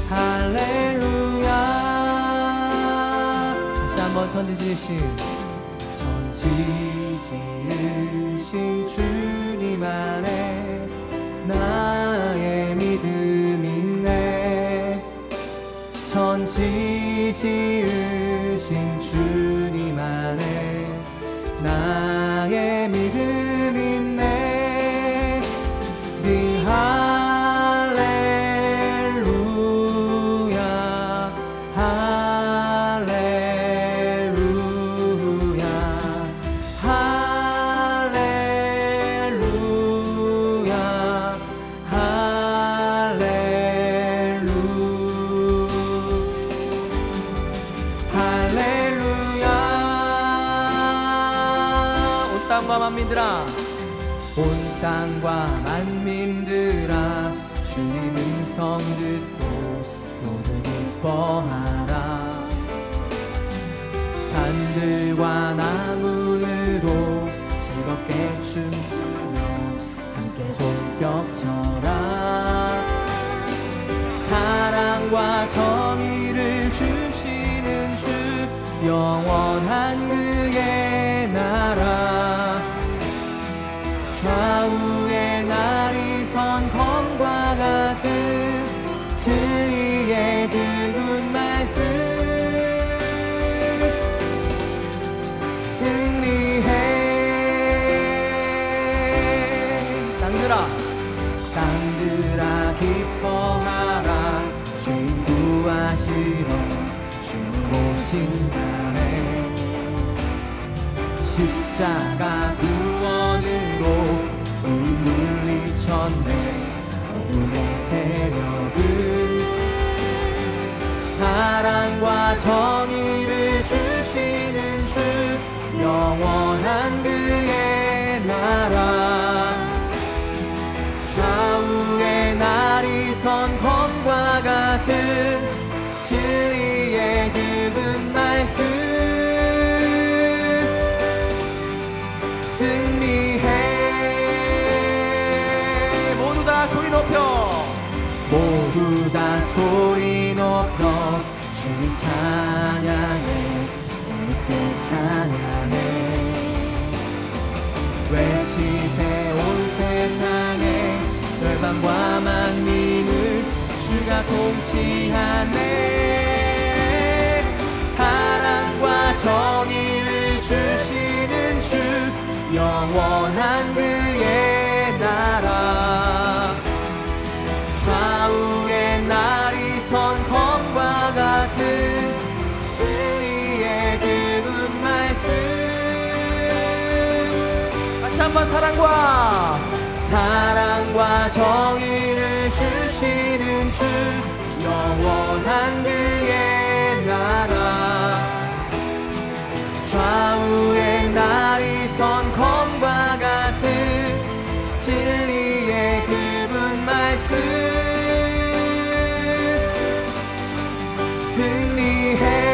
할렐루야. 다시 한번 천지 지으신 주님 안에 나의 믿음 있네. 천지 지으신 주님 안에 나의 믿음 있네. Sing 할렐루야 할렐루야 할렐루야 할렐루야. 온 땅과 만민들아, 온 땅과 만민들아, 주님 음성 듣고 모두 기뻐하라. 산들과 나무들도 즐겁게 춤추며 함께 손뼉 쳐라. 사랑과 정의를 주시는 주, 영원한 그의 나라. 좌우에 날이 선 검과 같은 진리의 그군 말씀, 승리해. 땅들아 기뻐하라. 죄인 구하시러 주님 오신다네. 십자가 구원으로 우리 물리쳤네. 어둠의 세력 사랑과 정의를 주시는 주 영원한 그의 나라 좌우의 날이 선 검과 같은 진리의 그분 말씀 승리해 모두 다 소리 높여 모두 다 소리 높여 주님 찬양해 함께 찬양해 외치세 온 세상에 열방과 만민을 주가 통치하네 사랑과 정의를 주시는 주 영원한 그의 나라 좌우의 날이 선 검과 같은 진리의 그분 말씀 다시 한번 사랑과 정의를 주시는 주 영원한 그의 나라 좌우의 날이 선 검과 같은 진리의 그분 말씀 승리해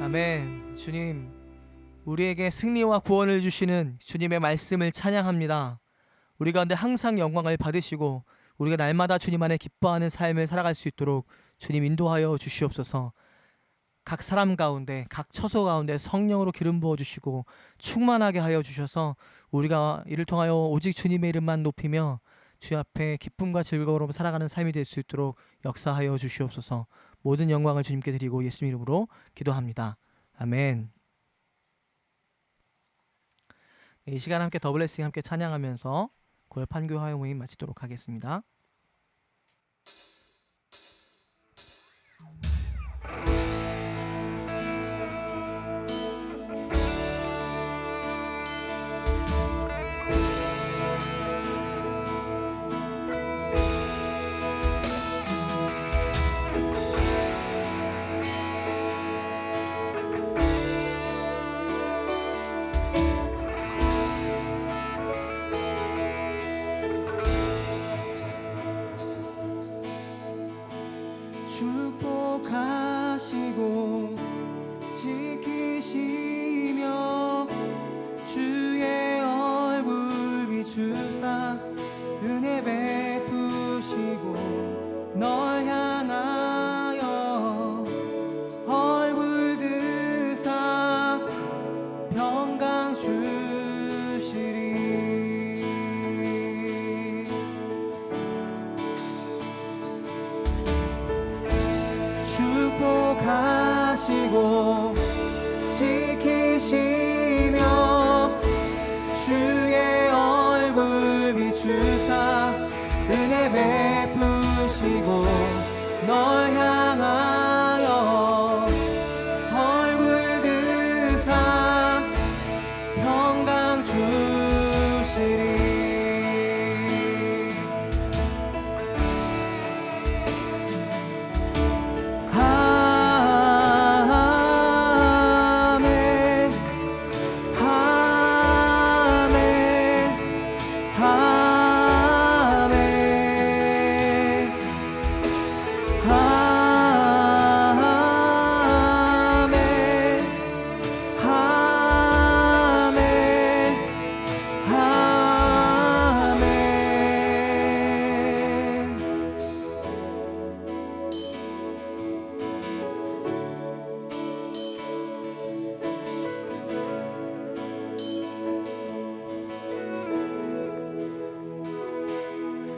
아멘. 주님, 우리에게 승리와 구원을 주시는 주님의 말씀을 찬양합니다. 우리 가운데 항상 영광을 받으시고 우리가 날마다 주님 안에 기뻐하는 삶을 살아갈 수 있도록 주님 인도하여 주시옵소서. 각 사람 가운데 각 처소 가운데 성령으로 기름 부어 주시고 충만하게 하여 주셔서 우리가 이를 통하여 오직 주님의 이름만 높이며 주 앞에 기쁨과 즐거움으로 살아가는 삶이 될 수 있도록 역사하여 주시옵소서. 모든 영광을 주님께 드리고 예수님 이름으로 기도합니다. 아멘. 이 시간 함께 더 블레싱 함께 찬양하면서 고열 판교 화요 모임 마치도록 하겠습니다. 축복하시고 지키시며 주의 얼굴 비추사 은혜 베푸시고 널 향하여 얼굴 드사 평강 주시리 축복하시고 지키시며 주의 얼굴 비추사 은혜 베푸시고 널 향하여 얼굴 드사 평강 주시리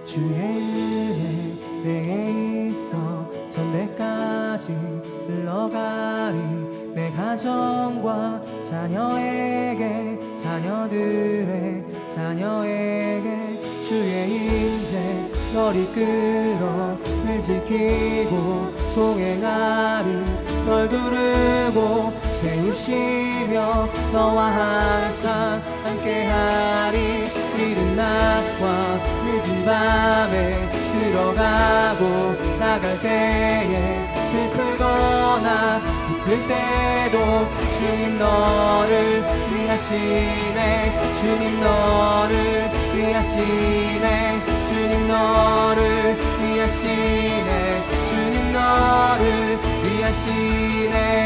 주의 은혜 내게 있어 전대까지 흘러가리 내 가정과 자녀에게 자녀들의 자녀에게 주의 인재 널 이끌어 늘 지키고 동행하리 널 부르고 세우시며 너와 항상 함께하리. 이른 낮과 늦은 밤에 들어가고 나갈 때에 슬프거나 기쁠 때도 주님 너를 위하시네. 주님 너를 위하시네. 주님 너를 위하시네. 주님 너를 위하시네.